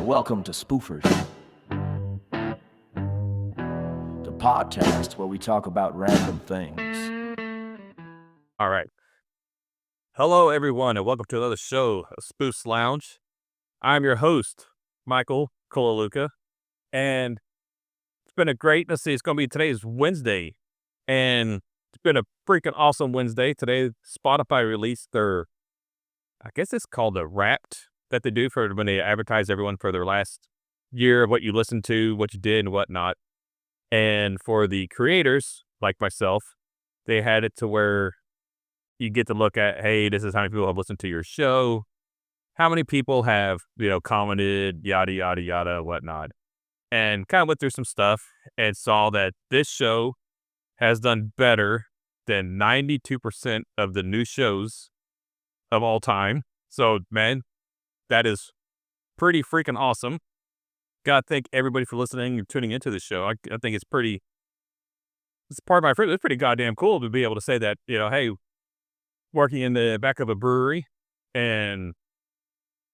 Welcome to Spoofers, the podcast where we talk about random things. All right. Hello, everyone, and welcome to another show of Spoof's Lounge. I'm your host, Michael Kolaluka, and it's been it's going to be today's Wednesday, and it's been a freaking awesome Wednesday. Today, Spotify released their, I guess it's called the Wrapped that they do for when they advertise everyone for their last year of what you listened to, what you did, and whatnot. And for the creators, like myself, they had it to where you get to look at, hey, this is how many people have listened to your show, how many people have, commented, yada, yada, yada, whatnot. And kind of went through some stuff and saw that this show has done better than 92% of the new shows of all time. So, man, that is pretty freaking awesome. Gotta thank everybody for listening and tuning into the show. I think it's part of my friend. It's pretty goddamn cool to be able to say that, hey, working in the back of a brewery, and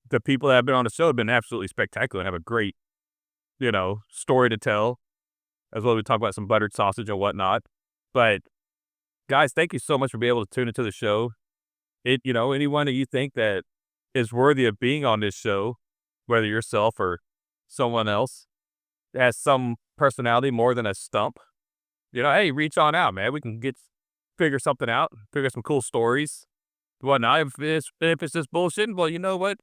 the people that have been on the show have been absolutely spectacular and have a great, story to tell, as well as we talk about some buttered sausage and whatnot. But guys, thank you so much for being able to tune into the show. Anyone that you think that is worthy of being on this show, whether yourself or someone else, has some personality more than a stump, hey, reach on out, man. We can figure something out, figure some cool stories, whatnot. If it's just bullshitting, well, you know what?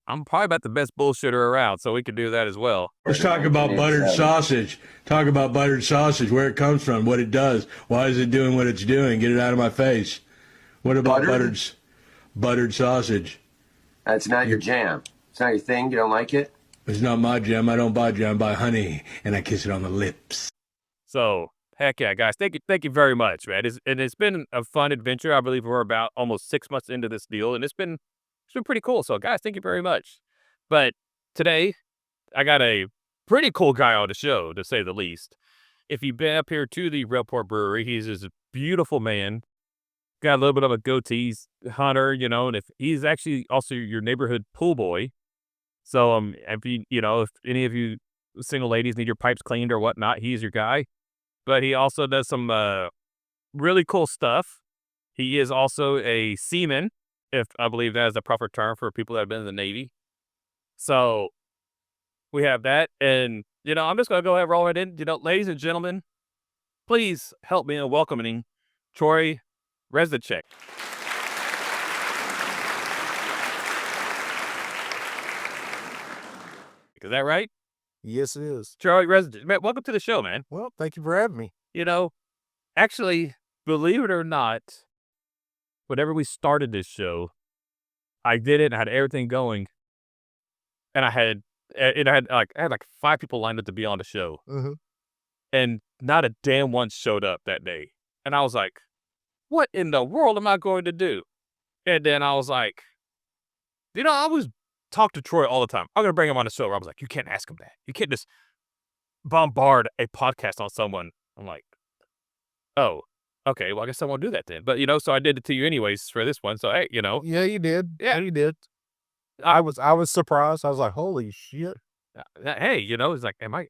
I'm probably about the best bullshitter around, so we can do that as well. Let's talk about buttered sausage. Talk about buttered sausage, where it comes from, what it does. Why is it doing what it's doing? Get it out of my face. What about buttered sausage? That's not your jam. It's not your thing. You don't like it? It's not my jam. I don't buy jam. I buy honey, and I kiss it on the lips. So, heck yeah, guys. Thank you very much, man. It's been a fun adventure. I believe we're about almost 6 months into this deal, and it's been pretty cool. So, guys, thank you very much. But today, I got a pretty cool guy on the show, to say the least. If you've been up here to the Railport Brewery, he's just a beautiful man. Got a little bit of a goatee, hunter, and if he's actually also your neighborhood pool boy. So, if any of you single ladies need your pipes cleaned or whatnot, he's your guy. But he also does some really cool stuff. He is also a seaman, if I believe that is the proper term for people that have been in the Navy. So we have that. And, I'm just going to go ahead and roll right in. Ladies and gentlemen, please help me in welcoming Troy Reznicek. Is that right? Yes, it is. Troy Reznicek. Man, welcome to the show, man. Well, thank you for having me. Actually, believe it or not, whenever we started this show, I did it and I had everything going. And I had like 5 people lined up to be on the show. Mm-hmm. And not a damn one showed up that day. And I was like, what in the world am I going to do? And then I was like, I always talk to Troy all the time. I'm going to bring him on the show. I was like, you can't ask him that. You can't just bombard a podcast on someone. I'm like, oh, okay, well, I guess I won't do that then. But, so I did it to you anyways for this one. So, hey, Yeah, you did. Yeah. You did. I was surprised. I was like, holy shit. Hey, it's like, am I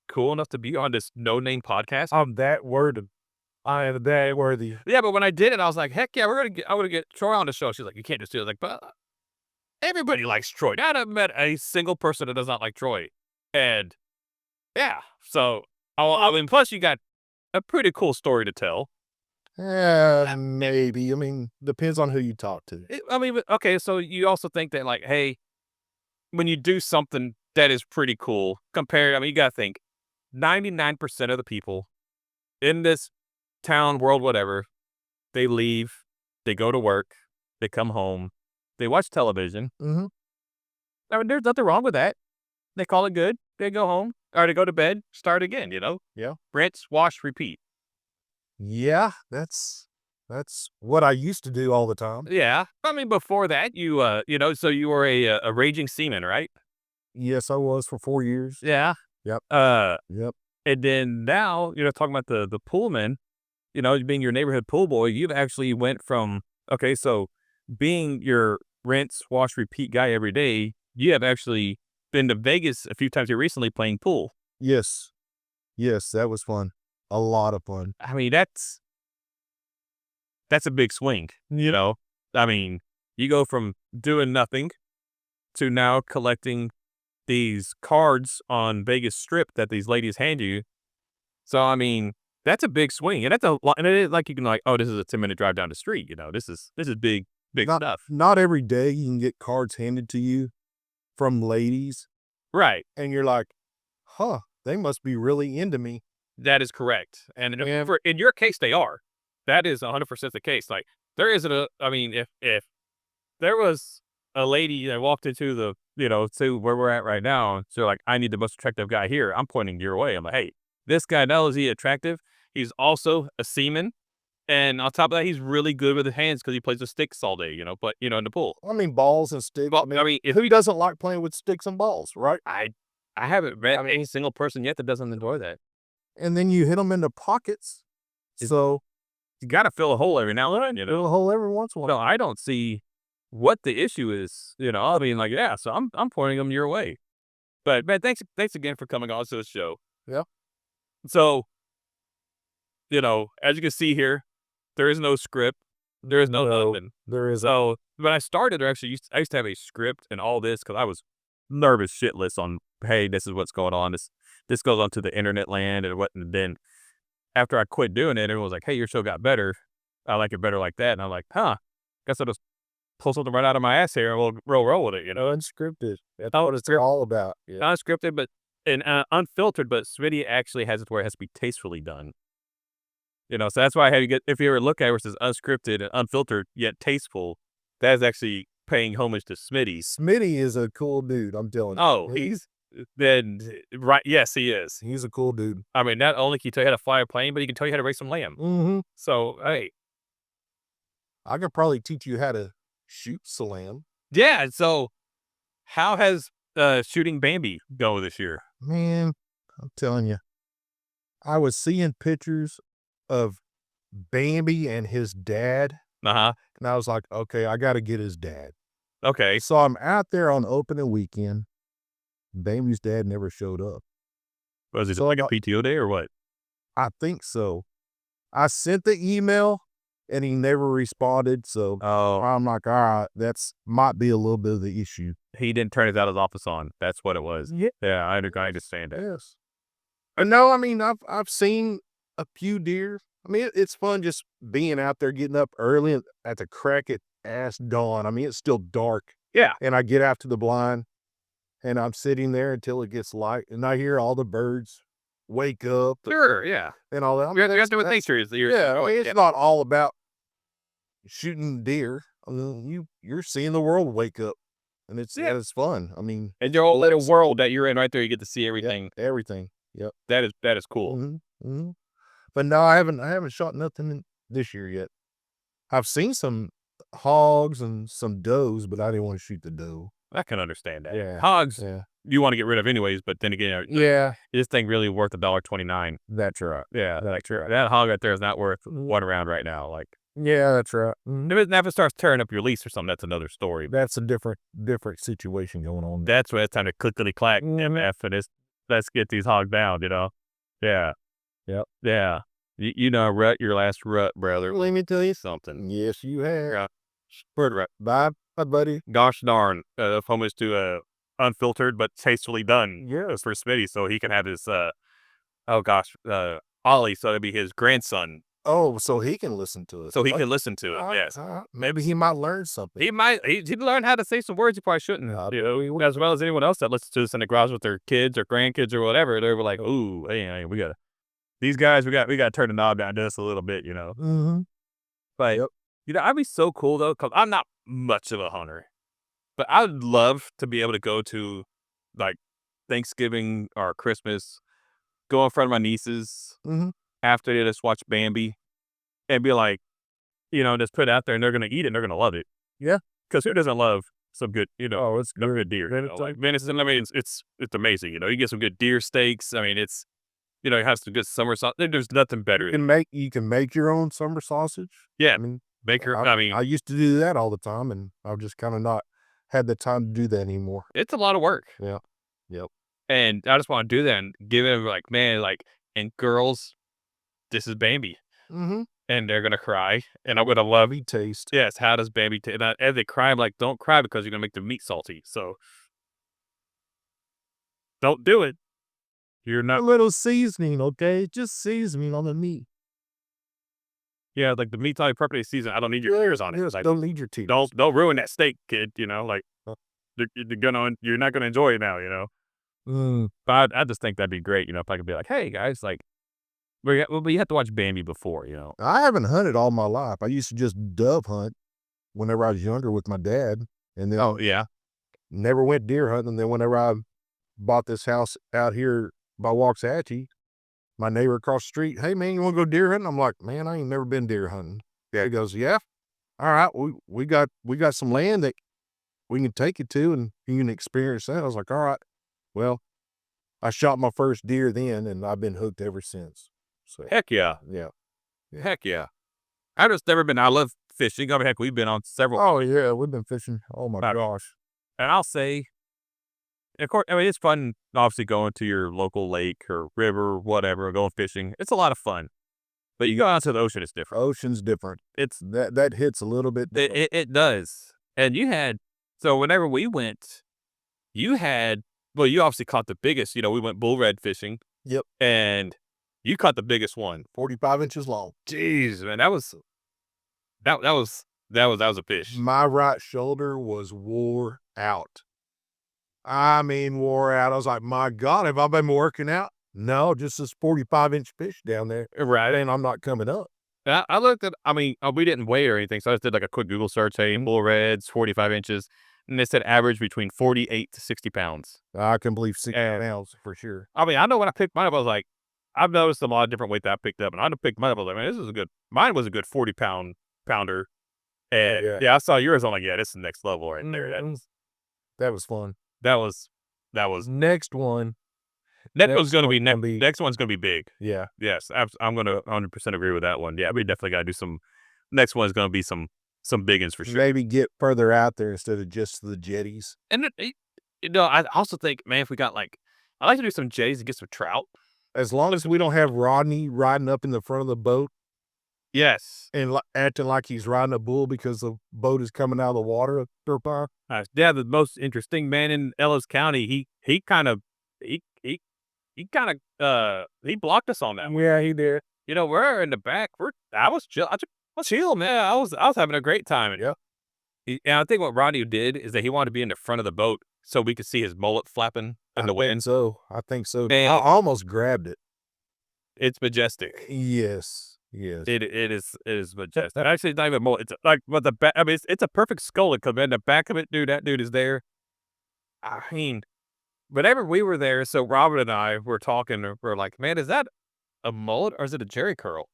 cool enough to be on this no-name podcast? I'm that worthy. I am that worthy. Yeah, but when I did it, I was like, heck yeah, I'm going to get Troy on the show. She's like, you can't just do it. I was like, but everybody likes Troy. I haven't met a single person that does not like Troy. And, yeah, so, plus you got a pretty cool story to tell. Maybe. I mean, depends on who you talk to. Okay, so you also think that, like, hey, when you do something that is pretty cool, you got to think, 99% of the people in this town, world, whatever, they leave, they go to work, they come home, they watch television. Mm-hmm. I mean, there's nothing wrong with that. They call it good, they go home, or they go to bed, start again, Yeah. Rinse, wash, repeat. Yeah, that's what I used to do all the time. Yeah. Before that, you so you were a raging seaman, right? Yes, I was for 4 years. Yeah. Yep. Yep. And then now, talking about the poolman, being your neighborhood pool boy, you've actually went from, so being your rinse, wash, repeat guy every day, you have actually been to Vegas a few times here recently playing pool. Yes. Yes, that was fun. A lot of fun. I mean, that's a big swing, you know? I mean, you go from doing nothing to now collecting these cards on Vegas Strip that these ladies hand you. So, I mean, that's a big swing. And that's a lot. And it is like, you can like, oh, this is a 10-minute drive down the street. You know, this is big stuff. Not every day you can get cards handed to you from ladies. Right. And you're like, huh, they must be really into me. That is correct. And in your case, they are. That is 100% the case. Like, there isn't I mean, if there was a lady that walked into the, to where we're at right now, so like, I need the most attractive guy here, I'm pointing your way. I'm like, hey, this guy, not only is he attractive, he's also a seaman. And on top of that, he's really good with his hands because he plays with sticks all day, but, in the pool. I mean, balls and sticks. Well, I mean, who doesn't like playing with sticks and balls, right? I haven't met any single person yet that doesn't enjoy that. And then you hit them in the pockets. So you got to fill a hole every now and then, fill a hole every once in a while. No, I don't see what the issue is, I mean, like, yeah, so I'm pointing them your way. But, man, thanks again for coming on to the show. Yeah. So, as you can see here, there is no script. There is no nothing. There is. So, when I started, I used to have a script and all this because I was nervous shitless on, hey, this is what's going on. This goes onto the internet land and what. And then after I quit doing it, everyone was like, hey, your show got better. I like it better like that. And I'm like, huh, guess I'll just pull something right out of my ass here and we'll roll with it, Unscripted. That's what it's all about. Yeah. Unscripted, but and unfiltered, but Smitty actually has it where it has to be tastefully done. So that's why I have you if you ever look at it where it says unscripted and unfiltered yet tasteful, that is actually paying homage to Smitty. Smitty is a cool dude, I'm telling you. Oh, he's right. Yes, he is. He's a cool dude. I mean, not only can he tell you how to fly a plane, but he can tell you how to raise some lamb. Mm-hmm. So, hey. I could probably teach you how to shoot salam. Yeah, so how has shooting Bambi go this year? Man, I'm telling you. I was seeing pictures of Bambi and his dad. Uh-huh. And I was like, okay, I got to get his dad. Okay. So I'm out there on opening weekend. Bambi's dad never showed up. Was it like a PTO day or what? I think so. I sent the email and he never responded. So I'm like, all right, that's might be a little bit of the issue. He didn't turn his out of office on. That's what it was. Yeah, I understand that. Yes. No, I mean, I've seen a few deer. I mean, it's fun just being out there, getting up early at the crack at ass dawn. I mean, it's still dark. Yeah. And I get out to the blind and I'm sitting there until it gets light and I hear all the birds wake up. Sure, yeah. And all that. You have to do with nature. It's not all about shooting deer. I mean, you're seeing the world wake up. And it's fun. I mean, and your whole little world that you're in right there, you get to see everything. Yeah, everything. Yep. That is cool. Mm-hmm. Mm-hmm. But no, I haven't shot nothing this year yet. I've seen some hogs and some does, but I didn't want to shoot the doe. I can understand that. Yeah. Hogs, you want to get rid of anyways, but then again, this thing really worth $1.29. That's right. Yeah, that's right. That hog right there is not worth one round right now. Like, yeah, that's right. Mm-hmm. If it starts tearing up your lease or something, that's another story. That's a different situation going on. That's where it's time to clickety clack MF and let's get these hogs down. Yeah. Yep. Yeah. Rut your last rut, brother. Let me tell you something. Yes, you have. Yeah. Bird rut. Bye, buddy. Gosh darn. Homage to unfiltered but tastefully done. Yes. For Smitty, so he can have his Ollie, so it'd be his grandson. Oh, so he can listen to it. So he can listen to it. Yes. Maybe he might learn something. He'd learn how to say some words he probably shouldn't. As well as anyone else that listens to this in the garage with their kids or grandkids or whatever. They're like, ooh, hey, these guys, we got to turn the knob down just a little bit, Mm-hmm. But, I'd be so cool, though, because I'm not much of a hunter. But I would love to be able to go to, like, Thanksgiving or Christmas, go in front of my nieces after they just watch Bambi and be like, just put it out there and they're going to eat it and they're going to love it. Yeah. Because who doesn't love some good, it's good deer? Venison, I mean, it's amazing. You get some good deer steaks. I mean, it's, you have some good summer sausage. There's nothing better. You can make your own summer sausage. Yeah. I mean, I used to do that all the time and I've just kind of not had the time to do that anymore. It's a lot of work. Yeah. Yep. And I just want to do that and give them like, man, like, and girls, this is Bambi. Mm-hmm. And they're going to cry. And I'm going to love Bambi taste. Yes, how does Bambi taste? And as they cry, I'm like, don't cry because you're going to make the meat salty. So don't do it. You're A not. little seasoning, okay? Just seasoning on the meat. Yeah, like the meat's already perfectly seasoned. I don't need your tears on it. Yes, Like, don't need your teeth. don't ruin that steak, kid. You know, like Huh. you're not gonna enjoy it now. You know, but I just think that'd be great. You know, if I could be like, hey guys, like, but you have to watch Bambi before. You know, I haven't hunted all my life. I used to just dove hunt whenever I was younger with my dad, and then yeah, never went deer hunting. And then whenever I bought this house out here by Waxahachie, my neighbor across the street, hey man, you want to go deer hunting? I'm like, man, I ain't never been deer hunting. He goes, yeah, all right, we got some land that we can take you to, and you can experience that. I was like, all right, well, I shot my first deer then, and I've been hooked ever since. So heck yeah, heck yeah. I've just never been. I love fishing. I mean, heck, we've been on several. Oh yeah, we've been fishing. Oh my gosh. And I'll say, of course, I mean, it's fun, obviously, going to your local lake or river, whatever, going fishing. It's a lot of fun. But you go out to the ocean, it's different. Ocean's different. It's that hits a little bit different. it does. And so whenever we went, you obviously caught the biggest. You know, we went bull red fishing. Yep. And you caught the biggest one. 45 inches long. Jeez, man, that was a fish. My right shoulder was wore out. I mean, wore out. I was like, my God, have I been working out? No, just this 45-inch fish down there. Right. And I'm not coming up. I looked at, I mean, we didn't weigh or anything, so I just did like a quick Google search, hey, bull reds, 45 inches, and it said average between 48 to 60 pounds. I can believe 60 pounds for sure. I mean, I know when I picked mine up, I was like, I've noticed a lot of different weight that I picked up, and I picked mine up, I was like, man, mine was a good 40-pounder. And yeah, I saw yours, I'm like, yeah, this is the next level right there. That was fun. That was Next one. Next one's going to be next one's going to be big. Yeah. Yes, I'm going to 100% agree with that one. Yeah, we definitely got to do some. Next one's going to be some big ones for sure. Maybe get further out there instead of just the jetties. And I also think, man, if we got I like to do some jetties and get some trout. As long as we don't have Rodney riding up in the front of the boat. Yes. And acting like he's riding a bull because the boat is coming out of the water. Yeah, the most interesting man in Ellis County. He kind of he blocked us on that. Yeah, he did. You know, we're in the back. I was chill, man. I was having a great time. Yeah. And I think what Rodney did is that he wanted to be in the front of the boat so we could see his mullet flapping in the wind. I think so. Man, I almost grabbed it. It's majestic. Yes. Yes. It is majestic. Actually, it's not even mullet. It's like, but the back. I mean, it's a perfect skull. Because in the back of it, dude, that dude is there. I mean, whenever we were there, so Robert and I were talking. We're like, man, is that a mullet or is it a jerry curl?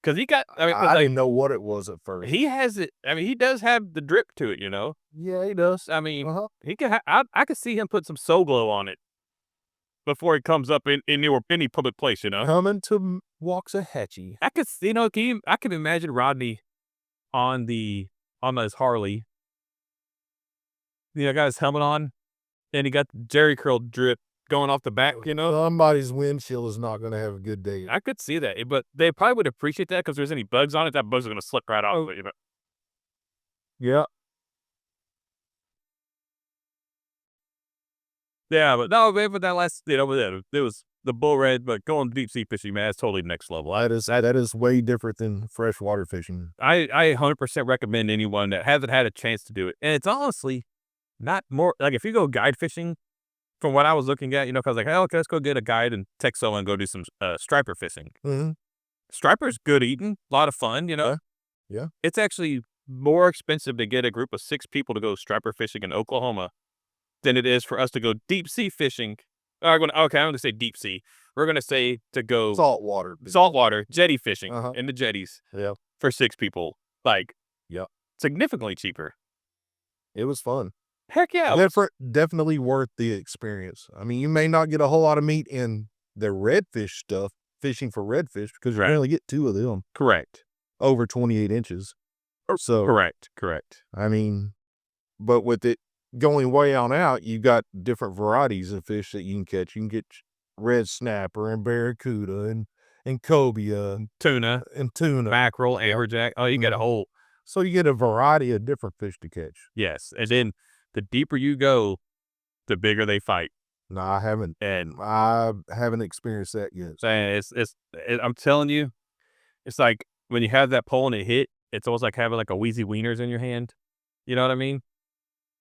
Because he got. I mean, I didn't know what it was at first. He has it. I mean, he does have the drip to it. You know. Yeah, he does. I mean, he can. I could see him put some Soul Glow on it before he comes up in any public place. You know, coming to Waxahachie. I could, I can imagine Rodney on his Harley. You know, got his helmet on, and he got the jerry curl drip going off the back. You know, somebody's windshield is not going to have a good day. I could see that, but they probably would appreciate that because if there's any bugs on it, that bugs are going to slip right off. You know. Yeah. Yeah, but no, man, but that last, it was the bull red, but going deep sea fishing, man, that's totally next level. That is way different than freshwater fishing. I 100% recommend anyone that hasn't had a chance to do it. And it's honestly not more, like if you go guide fishing, from what I was looking at, you know, because like, hey, okay, let's go get a guide in Texas and go do some striper fishing. Mm-hmm. Striper's good eating, a lot of fun, you know. Yeah. It's actually more expensive to get a group of 6 people to go striper fishing in Oklahoma than it is for us to go deep sea fishing. I'm going to say deep sea. We're going to say to go saltwater jetty fishing in the jetties for 6 people. Like, significantly cheaper. It was fun. Heck yeah. Definitely worth the experience. I mean, you may not get a whole lot of meat in the redfish stuff, fishing for redfish, because you only get 2 of them. Correct. Over 28 inches. So correct. I mean, but with it going way on out, you got different varieties of fish that you can catch. You can get red snapper and barracuda and cobia Tuna, and tuna. mackerel, amberjack. Oh, you get a whole. So you get a variety of different fish to catch. Yes. And then the deeper you go, the bigger they fight. No, I haven't. And I haven't experienced that yet. saying I'm telling you, it's like when you have that pole and it hit, it's almost like having like a Wheezy Wieners in your hand. You know what I mean?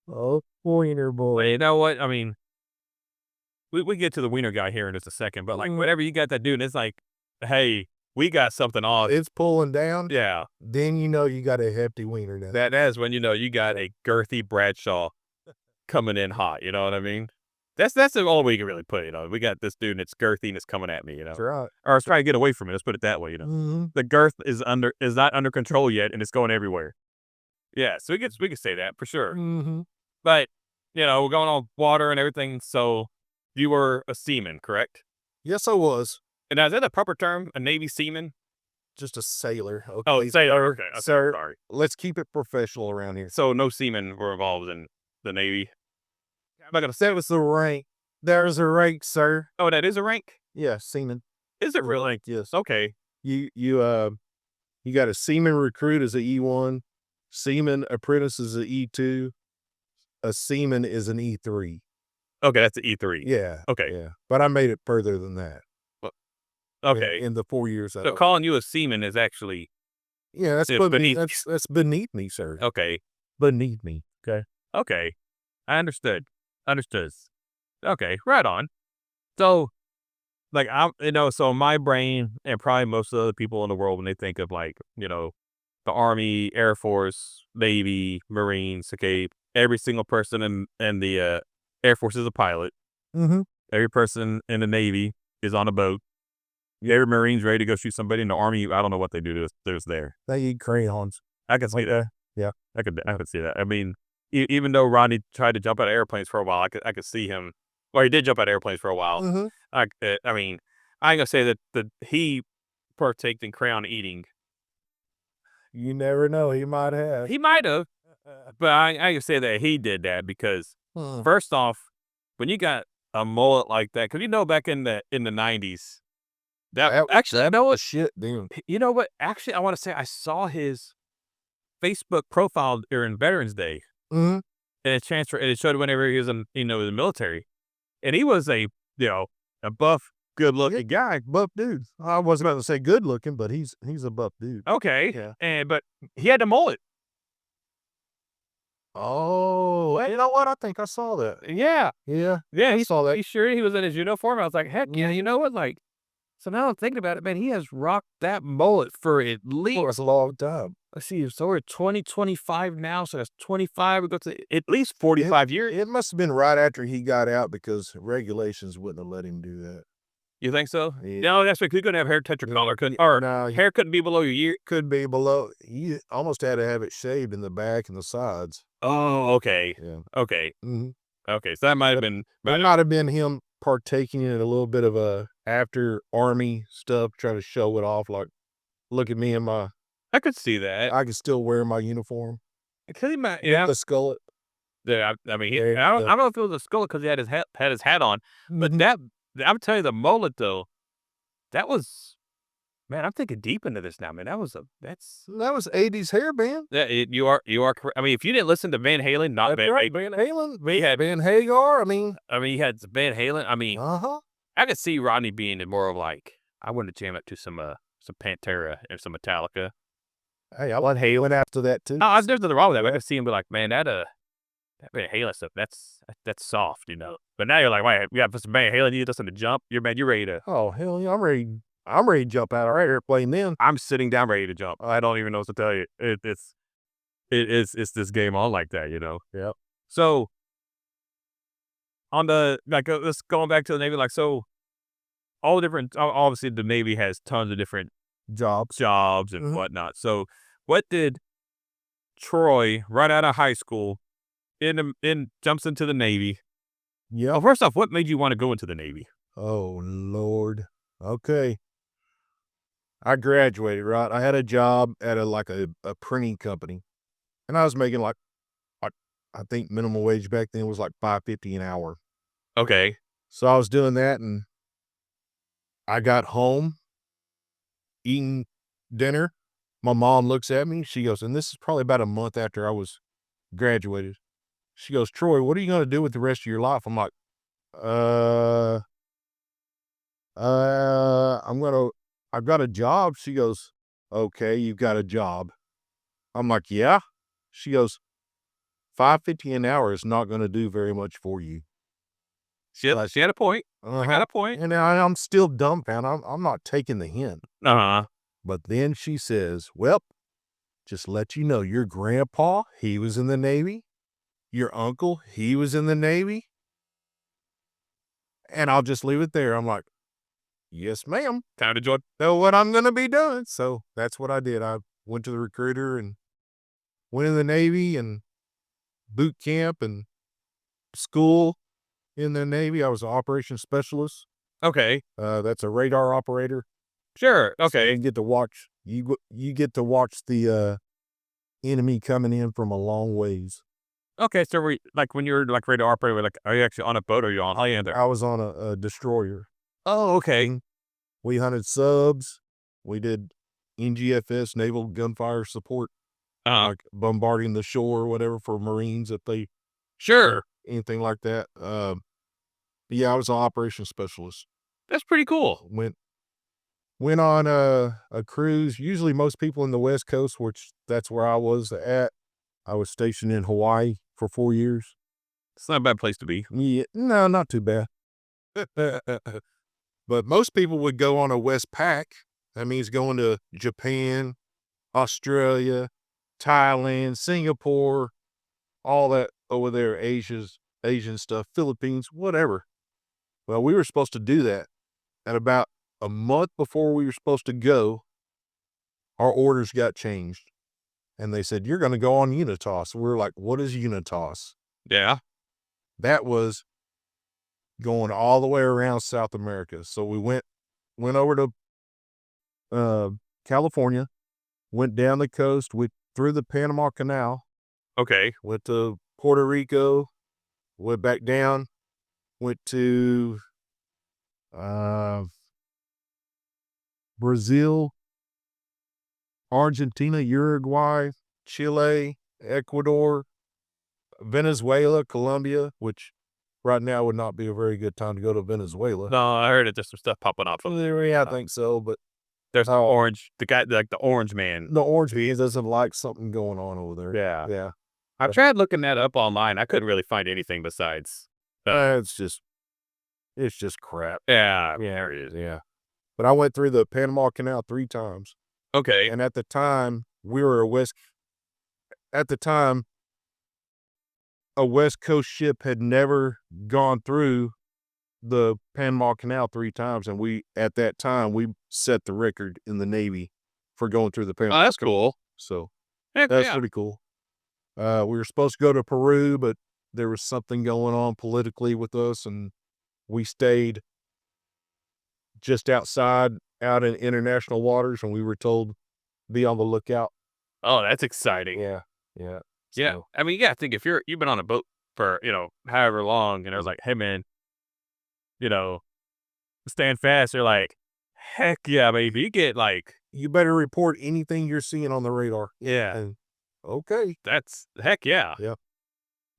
Oh, wiener boy. Well, you know what? I mean, we get to the wiener guy here in just a second, but like whenever you got that dude, it's like, hey, we got something off. It's pulling down. Yeah. Then you know you got a hefty wiener now. That is when you know you got a girthy Bradshaw coming in hot. You know what I mean? That's the only way you can really put it. You know, we got this dude and it's girthy and it's coming at me. You know, That's right. or it's trying to get away from it. Let's put it that way. You know, the girth is not under control yet, and it's going everywhere. Yeah, so we can say that for sure. But you know, we're going on water and everything. So you were a seaman, correct? Yes, I was. And now, is that a proper term? A Navy seaman? Just a sailor. Okay. Oh, sailor. Okay, Sir. sorry. Let's keep it professional around here. So no seamen were involved in the Navy. I'm not gonna say. That was the rank. There's a rank, sir. Oh, that is a rank. Yeah, seaman. Is it really? Yes. Okay. You got a seaman recruit as a E1, seaman apprentice is a E2, a seaman is an E3. Okay, that's an E3. Yeah. Okay. Yeah. But I made it further than that. Okay. In the 4 years. So calling you a seaman is actually yeah, that's beneath. That's beneath me, sir. Okay. Beneath me. Okay. Okay. I understood. Okay, right on. So, like, so my brain and probably most of the other people in the world, when they think of like, you know, the Army, Air Force, Navy, Marines, okay, every single person in the Air Force is a pilot. Every person in the Navy is on a boat. Every Marine's ready to go shoot somebody. In the Army, I don't know what they do. There's there. They eat crayons. I can see that. Yeah. I could see that. I mean, even though Rodney tried to jump out of airplanes for a while, I could see him. Well, he did jump out of airplanes for a while. I mean, I ain't gonna say that he partaked in crayon eating. You never know. He might have. He might have, but I can say that he did that because first off, when you got a mullet like that, because you know back in the 90s, that was shit, dude. You know what? Actually, I want to say I saw his Facebook profile during Veterans Day. And it showed whenever he was in, the military. And he was a buff, good looking guy. Buff dude. I wasn't about to say good looking, but he's a buff dude. Okay. Yeah. But he had the mullet. Oh, you know what? I think I saw that. Yeah. Yeah. Yeah. He saw that. He sure he was in his uniform. I was like, heck yeah, you know what? Like, so now I'm thinking about it, man, he has rocked that mullet for at least a long time. Let's see, so we're 2025 now, so that's 25. We go to at least 45 years. It must have been right after he got out because regulations wouldn't have let him do that. You think so? Yeah. No, that's because you couldn't have hair touch your collar, hair couldn't be below your ear. Could be below. You almost had to have it shaved in the back and the sides. Oh, okay. Yeah. Okay. Okay, so that might have been. That might have been him partaking in a little bit of a after Army stuff, trying to show it off. Like, look at me in my. I could see that. I could still wear my uniform. Because he might, yeah. The skullet. Yeah, I mean, I don't know if it was a skullet because he had his hat on, but I'm telling you, the mullet though, that was, man, I'm thinking deep into this now, man. That was 80s hairband. Yeah, you are correct. I mean, if you didn't listen to Van Halen, not Van Halen, he had Van Hagar. I mean, he had Van Halen. I mean, I could see Rodney being more of like, I wanted to jam up to some Pantera and some Metallica. Hey, I want Halen after that too. No, there's nothing wrong with that. I could see him be like, man, that Van Halen stuff, that's soft, you know. But now you're like, wait, you got some Van Halen, you listen to Jump, you're ready to. Oh hell yeah, I'm ready to jump out of our airplane. Then I'm sitting down ready to jump. I don't even know what to tell you. It's this game on like that, you know. Yep. So on the let's going back to the Navy, so all different. Obviously, the Navy has tons of different jobs and whatnot. So what did Troy right out of high school jumps into the Navy? Yeah. Well, first off, what made you want to go into the Navy? Oh Lord. Okay. I graduated, right? I had a job at a printing company, and I was making like I think minimum wage back then was like $5.50 an hour. Okay. So I was doing that, and I got home, eating dinner. My mom looks at me. She goes, and this is probably about a month after I was graduated. She goes, Troy, what are you going to do with the rest of your life? I'm like, I've got a job. She goes, okay, you've got a job. I'm like, yeah. She goes, $5.50 an hour is not going to do very much for you. She had a point. I got a point. And I'm still dumbfounded. I'm not taking the hint. Uh-huh. But then she says, well, just let you know, your grandpa, he was in the Navy. Your uncle, he was in the Navy. And I'll just leave it there. I'm like, yes, ma'am. Time to join. Know what I'm going to be doing. So that's what I did. I went to the recruiter and went in the Navy and boot camp and school in the Navy. I was an operations specialist. Okay. That's a radar operator. Sure. So Okay. you get to watch, you get to watch the enemy coming in from a long ways. Okay. So when you're like radar operator, like, are you actually on a boat or are you on land there? I was on a destroyer. Oh, okay. We hunted subs. We did NGFS, naval gunfire support, like bombarding the shore or whatever for Marines if they Sure. anything like that. Yeah, I was an operations specialist. That's pretty cool. Went on a cruise. Usually most people in the West Coast, which that's where I was at. I was stationed in Hawaii for 4 years. It's not a bad place to be. Yeah, no, not too bad. But most people would go on a Westpac. That means going to Japan, Australia, Thailand, Singapore, all that over there, Asian stuff, Philippines, whatever. Well, we were supposed to do that. And about a month before we were supposed to go, our orders got changed. And they said, you're going to go on Unitas. We were like, what is Unitas? Yeah. That was going all the way around South America. So we went over to California, went down the coast, went through the Panama Canal, Okay. went to Puerto Rico, went back down, went to Brazil, Argentina, Uruguay, Chile, Ecuador, Venezuela, Colombia, which right now would not be a very good time to go to Venezuela. No, I heard there's some stuff popping up. Yeah, I think so, but There's orange, the guy, like the orange man. the orange man doesn't like something going on over there. Yeah. Yeah. I tried looking that up online. I couldn't really find anything besides. It's just crap. Yeah. Yeah, it is. Yeah. But I went through the Panama Canal 3 times. Okay. And at the time, we were a West Coast ship had never gone through the Panama Canal 3 times. And at that time, we set the record in the Navy for going through the Panama. Oh, that's cool. So Heck that's yeah. pretty cool. We were supposed to go to Peru, but there was something going on politically with us, and we stayed just outside, out in international waters, and we were told be on the lookout. Oh, that's exciting. Yeah, yeah, Yeah. so- I mean, I think if you've been on a boat for, however long, and it was like, hey man, stand fast. You're like, heck yeah, baby. You get like, you better report anything you're seeing on the radar. yeah, And okay, that's heck yeah.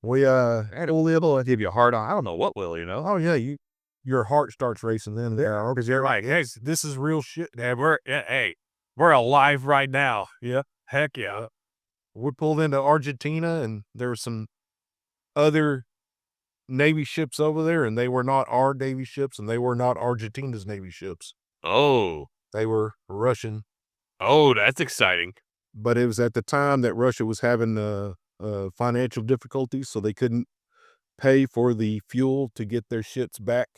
we It'll give you a hard on. I don't know what will, oh yeah, your heart starts racing then there because you're like, hey, this is real shit. Yeah, we're alive right now. Yeah. Heck yeah. We pulled into Argentina, and there were some other Navy ships over there, and they were not our Navy ships, and they were not Argentina's Navy ships. Oh, They were Russian. oh, that's exciting. But it was at the time that Russia was having financial difficulties, so they couldn't pay for the fuel to get their ships back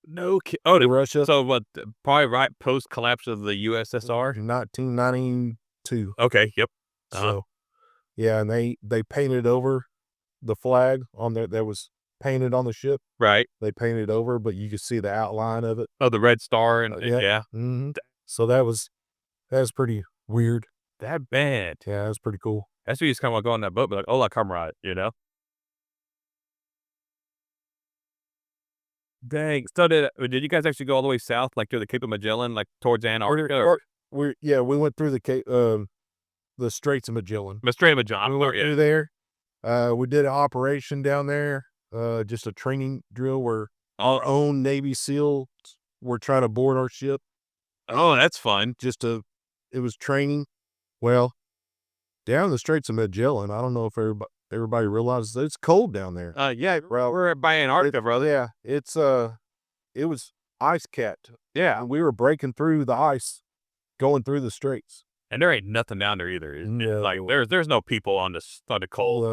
No Oh, to Russia. so what? Probably right post collapse of the USSR. 1992. Okay. Yep. So, yeah, and they painted over the flag on there that was painted on the ship. Right. They painted over, but you could see the outline of it. Oh, the Red Star and yeah. Mm-hmm. So that was pretty weird. That bad. Yeah, that was pretty cool. That's why you just kind of want to go on that boat, be like, hola, comrade, Dang. So did you guys actually go all the way south, like to the Cape of Magellan, like towards Antarctica? We went through the Straits of Magellan. The Strait of Magellan. We went through there. We did an operation down there, just a training drill where our own Navy SEALs were trying to board our ship. Oh, that's fun. It was training. Well, down the Straits of Magellan, I don't know if everybody realizes it's cold down there. Yeah, Well, we're by Antarctica, brother. Yeah, it was ice capped. Yeah, and we were breaking through the ice, going through the straits. And there ain't nothing down there either. No. Like there's no people on the cold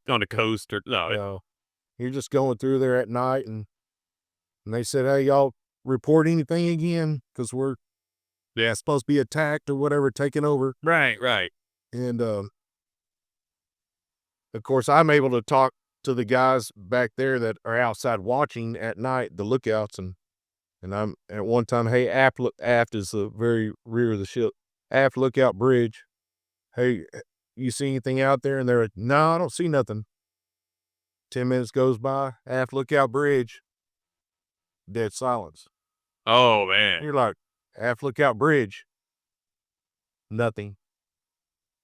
on the coast or no. No. You're just going through there at night, and they said, "Hey, y'all report anything again, because we're supposed to be attacked or whatever, taking over." Right. And of course, I'm able to talk to the guys back there that are outside watching at night, the lookouts, and I'm at one time, "Hey, aft is the very rear of the ship. Aft lookout bridge. Hey, you see anything out there?" And they're like, "No, I don't see nothing." 10 minutes goes by, aft lookout bridge, dead silence. Oh man. You're like, aft lookout bridge, nothing.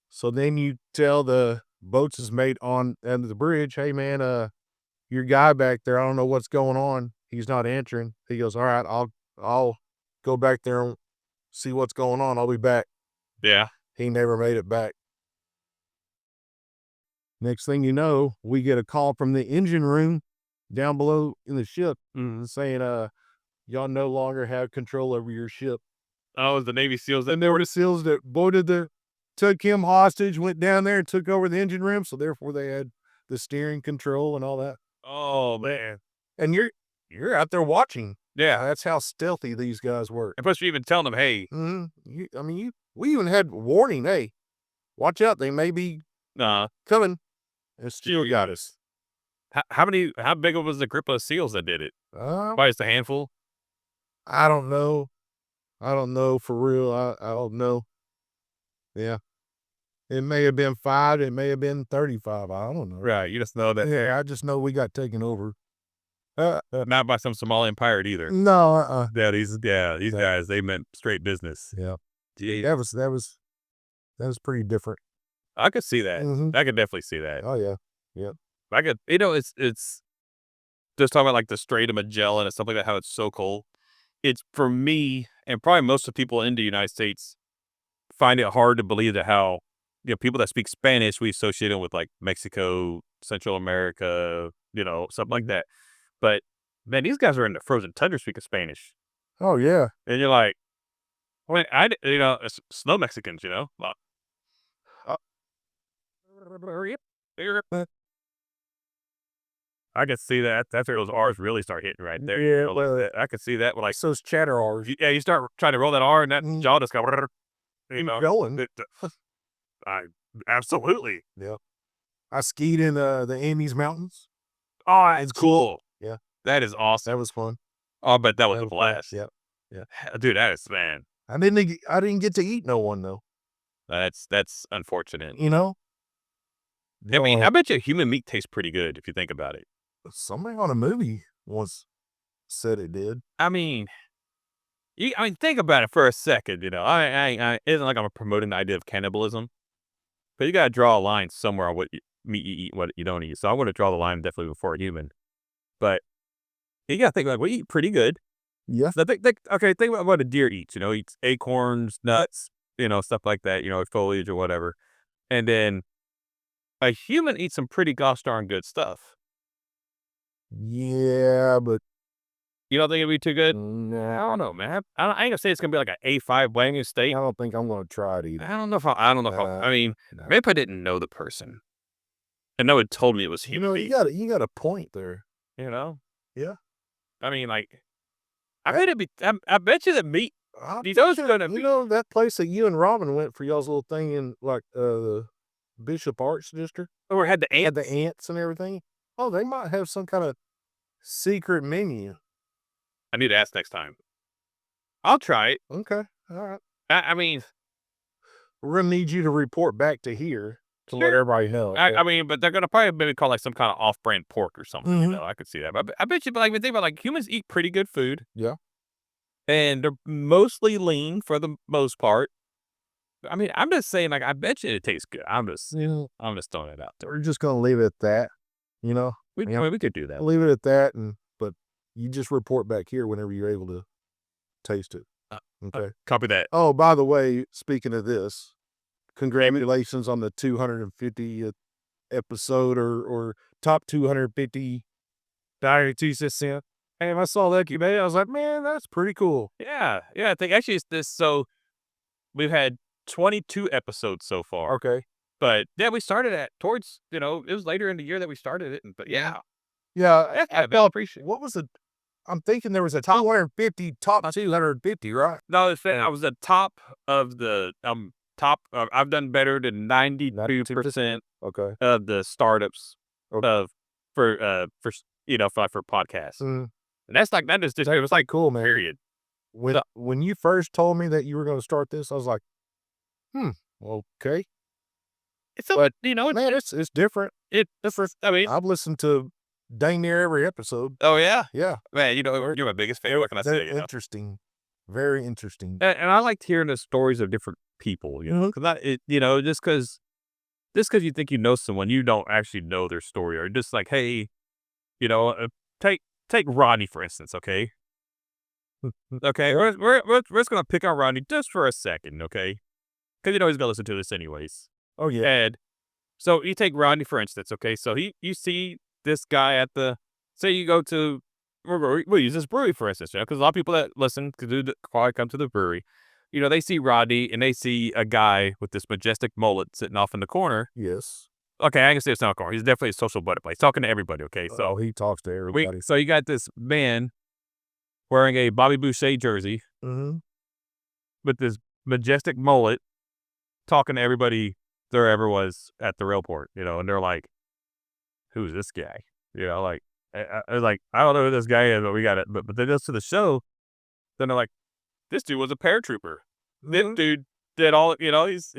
So then you tell the boatswain's mate on end of the bridge, "Hey man, your guy back there, I don't know what's going on. He's not answering." He goes, "All right, I'll go back there and see what's going on. I'll be back." Yeah. He never made it back. Next thing you know, we get a call from the engine room down below in the ship saying, "Y'all no longer have control over your ship." Oh, it was the Navy SEALs. And there were the SEALs that took him hostage, went down there and took over the engine room. So therefore they had the steering control and all that. Oh man. And you're out there watching. Yeah. That's how stealthy these guys were. And plus, you're even telling them, "Hey, We even had warning. Hey, watch out. They may be coming. And still got us. how big was the group of SEALs that did it? Probably just a handful. I don't know. For real. I don't know. Yeah. It may have been 5. It may have been 35. I don't know. Right. You just know that. Yeah, I just know we got taken over. Not by some Somalian pirate either. No. Yeah, these guys, they meant straight business. Yeah. Gee. That was pretty different. I could see that. Mhm. I could definitely see that. Oh yeah. Yeah. I could, it's just talking about like the Strait of Magellan and stuff like that, how it's so cold. It's for me, and probably most of the people in the United States find it hard to believe that how, people that speak Spanish, we associate them with like Mexico, Central America, something like that. But man, these guys are in the frozen tundra speaking Spanish. Oh yeah. And you're like, well, it's snow Mexicans, Well, I could see that. That's where those R's really start hitting right there. Yeah, well, I could see that. Like, those chatter R's. you start trying to roll that R, and that jaw just go. Going. Absolutely. Yeah. I skied in the Andes Mountains. Oh, it's cool. Yeah. That is awesome. That was fun. Oh, but that was a blast. Yeah. Yeah. Dude, that is, man. I didn't get to eat no one though. That's unfortunate. I mean, I bet you human meat tastes pretty good if you think about it. Somebody on a movie once said it did. I mean, think about it for a second. I isn't like I'm promoting the idea of cannibalism, but you got to draw a line somewhere on what meat you eat, and what you don't eat. So I'm going to draw the line definitely before a human. But you got to think, like, we eat pretty good. Yeah. So think about what a deer eats. Eats acorns, nuts, stuff like that. Foliage or whatever, and then a human eats some pretty gosh darn good stuff. Yeah, but You don't think it'd be too good? nah, I don't know, man. I ain't gonna say it's gonna be like an A5 Wagyu steak. I don't think I'm gonna try it either. I don't know if I mean, No. maybe if I didn't know the person, and no one told me it was human meat. You got a point there. Yeah. I mean, like, I bet it'd be. I bet you that meat. You Those are gonna be. That place that you and Robin went for y'all's little thing in like the Bishop Arts District Or had the had ants. the ants and everything. Oh, they might have some kind of secret menu. I need to ask next time. I'll try it. Okay, all right. I mean, We're gonna need you to report back to here. to let everybody know. I mean, but they're gonna probably maybe call like some kind of off-brand pork or something. You Mhm. know, I could see that. But I bet you, like, when think about like humans eat pretty good food. Yeah. And they're mostly lean for the most part. I mean, I'm just saying, like, I bet you it tastes good. I'm just throwing it out there. We're just gonna leave it at that. You know, I mean, we could do that. leave it at that, but you just report back here whenever you're able to taste it. Okay. Copy that. Oh, by the way, speaking of this, congratulations on the 250th episode or top 250 diabetes cent. And I saw that today. I was like, man, that's pretty cool. Yeah, I think actually it's this. So we've had 22 episodes so far. Okay. But yeah, we started at towards, it was later in the year that we started it. But yeah, Yeah. I appreciate it. What was I'm thinking there was a top 250, top 250, right? No, I was the top of the I've done better than 92% Okay. of the startups Okay. for podcasts. Mm. And that's like that is just, it was like Cool, man. period. When you first told me that you were going to start this, I was like, okay. But Man, it's different. I mean, I've listened to dang near every episode. oh yeah, Yeah. man, you're my biggest fan. What can I say? They're interesting. Very interesting. And I liked hearing the stories of different people. Because just because you think you know someone, you don't actually know their story, or just like, hey, take Rodney for instance, okay? Okay, we're just gonna pick on Rodney just for a second, okay? Because he's gonna listen to this anyways. Oh, yeah. And so you take Rodney for instance, okay? So you see this guy at say you go to, we'll use this brewery for instance, because a lot of people that listen probably come to the brewery. They see Rodney and they see a guy with this majestic mullet sitting off in the corner. Yes. Okay, I can say it's not a corner. He's definitely a social butterfly. He's talking to everybody, okay? So he talks to everybody. so you got this man wearing a Bobby Boucher jersey Mm-hmm. with this majestic mullet talking to everybody there ever was at the railport, and they're like, who's this guy? Like, I was like, I don't know who this guy is, but we got it. But they goes to the show, then they're like, this dude was a paratrooper. This dude did all, he's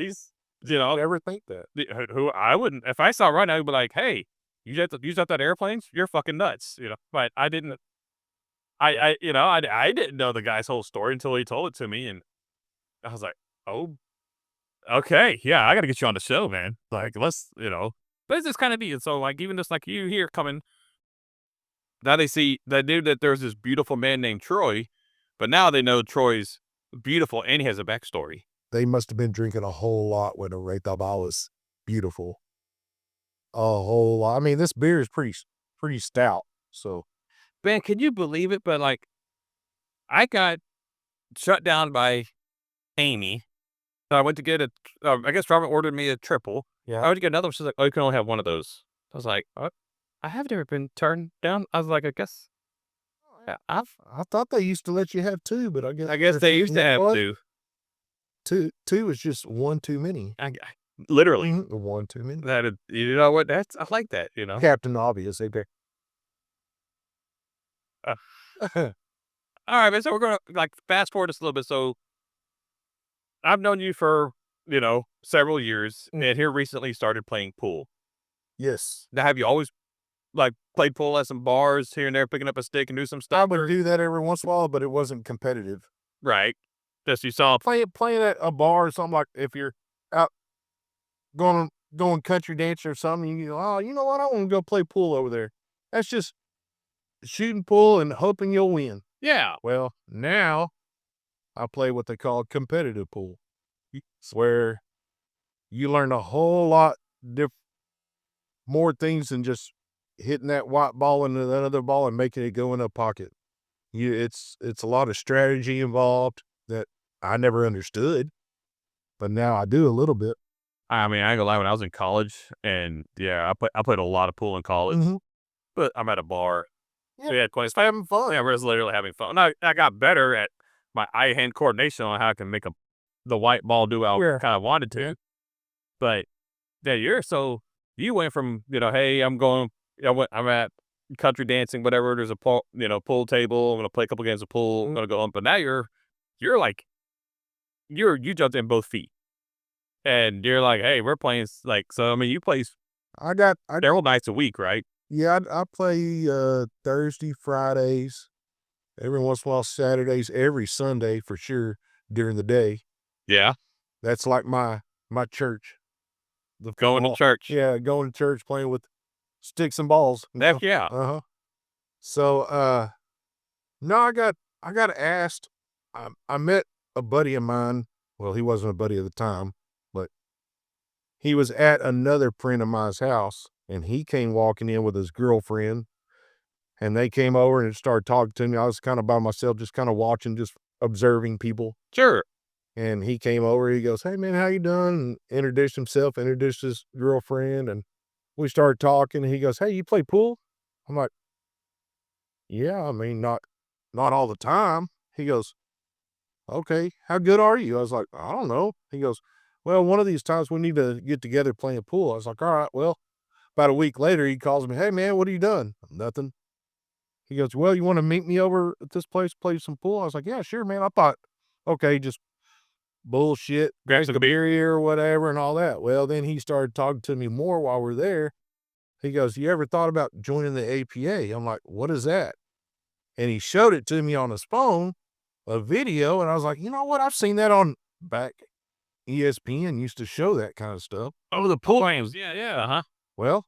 Never think that. who I wouldn't, if I saw right now, I'd be like, hey, you just out that airplanes? You're fucking nuts, But I didn't, I didn't know the guy's whole story until he told it to me, and I was like, oh, okay, yeah, I got to get you on the show, man. Like, let's, but it's just kind of neat. And so, like, even just like you here coming, now they knew that there's this beautiful man named Troy, but now they know Troy's beautiful and he has a backstory. They must have been drinking a whole lot when they thought I was beautiful. A whole lot. I mean, this beer is pretty stout. So, Man, can you believe it? But like, I got shut down by Amy. So I went to get I guess Robert ordered me a triple. yeah. I went to get another one. She's like, oh, you can only have one of those. I was like, what? I have never been turned down. I was like, I guess. Yeah, I thought they used to let you have two, but I guess they used to have what? two. Two is just one too many. Literally. One too many. That is, you know what? I like that. Captain Obvious, they pick. All right, man. So we're gonna like fast forward just a little bit. So I've known you for several years, and here recently started playing pool. Yes. Now, have you always like played pool at some bars here and there, picking up a stick and do some stuff? I would do that every once in a while, but it wasn't competitive. Right. Just you saw Playing at a bar or something, like if you're out going country dancing or something, you go, oh, you know what? I want to go play pool over there. That's just shooting pool and hoping you'll win. Yeah. Well, now I play what they call competitive pool. It's where you learn a whole lot more things than just hitting that white ball into that other ball and making it go in a pocket. It's a lot of strategy involved that I never understood, but now I do a little bit. I mean, I ain't gonna lie, when I was in college, and yeah, I played a lot of pool in college, but I'm at a bar. Yeah. So yeah, having fun. Yeah, we're just literally having fun. I got better at my eye-hand coordination on how I can make the white ball do what I kind of wanted to. But yeah, you went from, hey, I'm at country dancing, whatever. There's a pool table. I'm going to play a couple games of pool. I'm going to go on. But now you jumped in both feet. And you're like, hey, we're playing so. I mean, you play I several nights a week, right? yeah, I play Thursday, Fridays, every once in a while Saturdays, every Sunday for sure during the day. Yeah, That's like my church. The going to football. church. Yeah, going to church, playing with sticks and balls. Heck yeah. Uh-huh. So no, I got asked. I met a buddy of mine. Well, he wasn't a buddy at the time, but he was at another friend of mine's house, and he came walking in with his girlfriend, and they came over and started talking to me. I was kind of by myself, just kind of watching, just observing people. Sure. And he came over, he goes, "Hey man, how you doing?" And introduced himself, introduced his girlfriend, and we started talking. And he goes, "Hey, you play pool?" I'm like, "Yeah, I mean, not all the time." He goes, "Okay, how good are you?" I was like, "I don't know." He goes, "Well, one of these times we need to get together playing pool." I was like, "All right." Well, about a week later, he calls me, "Hey man, what are you doing?" "Nothing." He goes, "Well, you want to meet me over at this place, play some pool?" I was like, "Yeah, sure, man." I thought, okay, just bullshit, Grab drink some a beer or whatever and all that. Well, then he started talking to me more while we're there. He goes, "You ever thought about joining the APA?" I'm like, "What is that?" And he showed it to me on his phone, a video, and I was like, "You know what? I've seen that on back ESPN used to show that kind of stuff." Oh, the pool games. Yeah, yeah, huh? Well,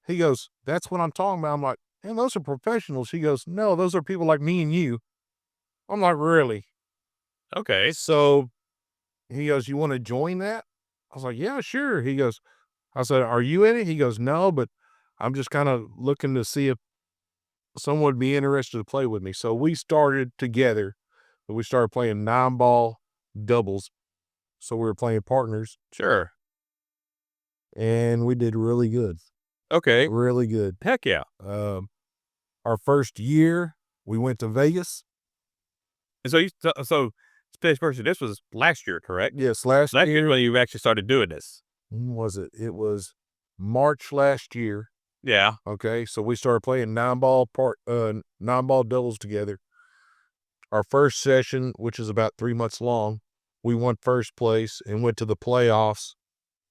he goes, "That's what I'm talking about." I'm like, "And those are professionals." He goes, "No, those are people like me and you." I'm like, "Really?" Okay. So he goes, "You want to join that?" I was like, "Yeah, sure." I said, "Are you in it?" He goes, "No, but I'm just kind of looking to see if someone would be interested to play with me." So we started together. We started playing 9-ball doubles. So we were playing partners, Sure. and we did really good. Okay. Really good. Heck yeah. Our first year, we went to Vegas. And so stage person, this was last year, correct? Yes, last Last year year. when you actually started doing this. When was it? It was March last year. Yeah. Okay, so we started playing 9-ball doubles together. Our first session, which is about 3 months long, we won first place and went to the playoffs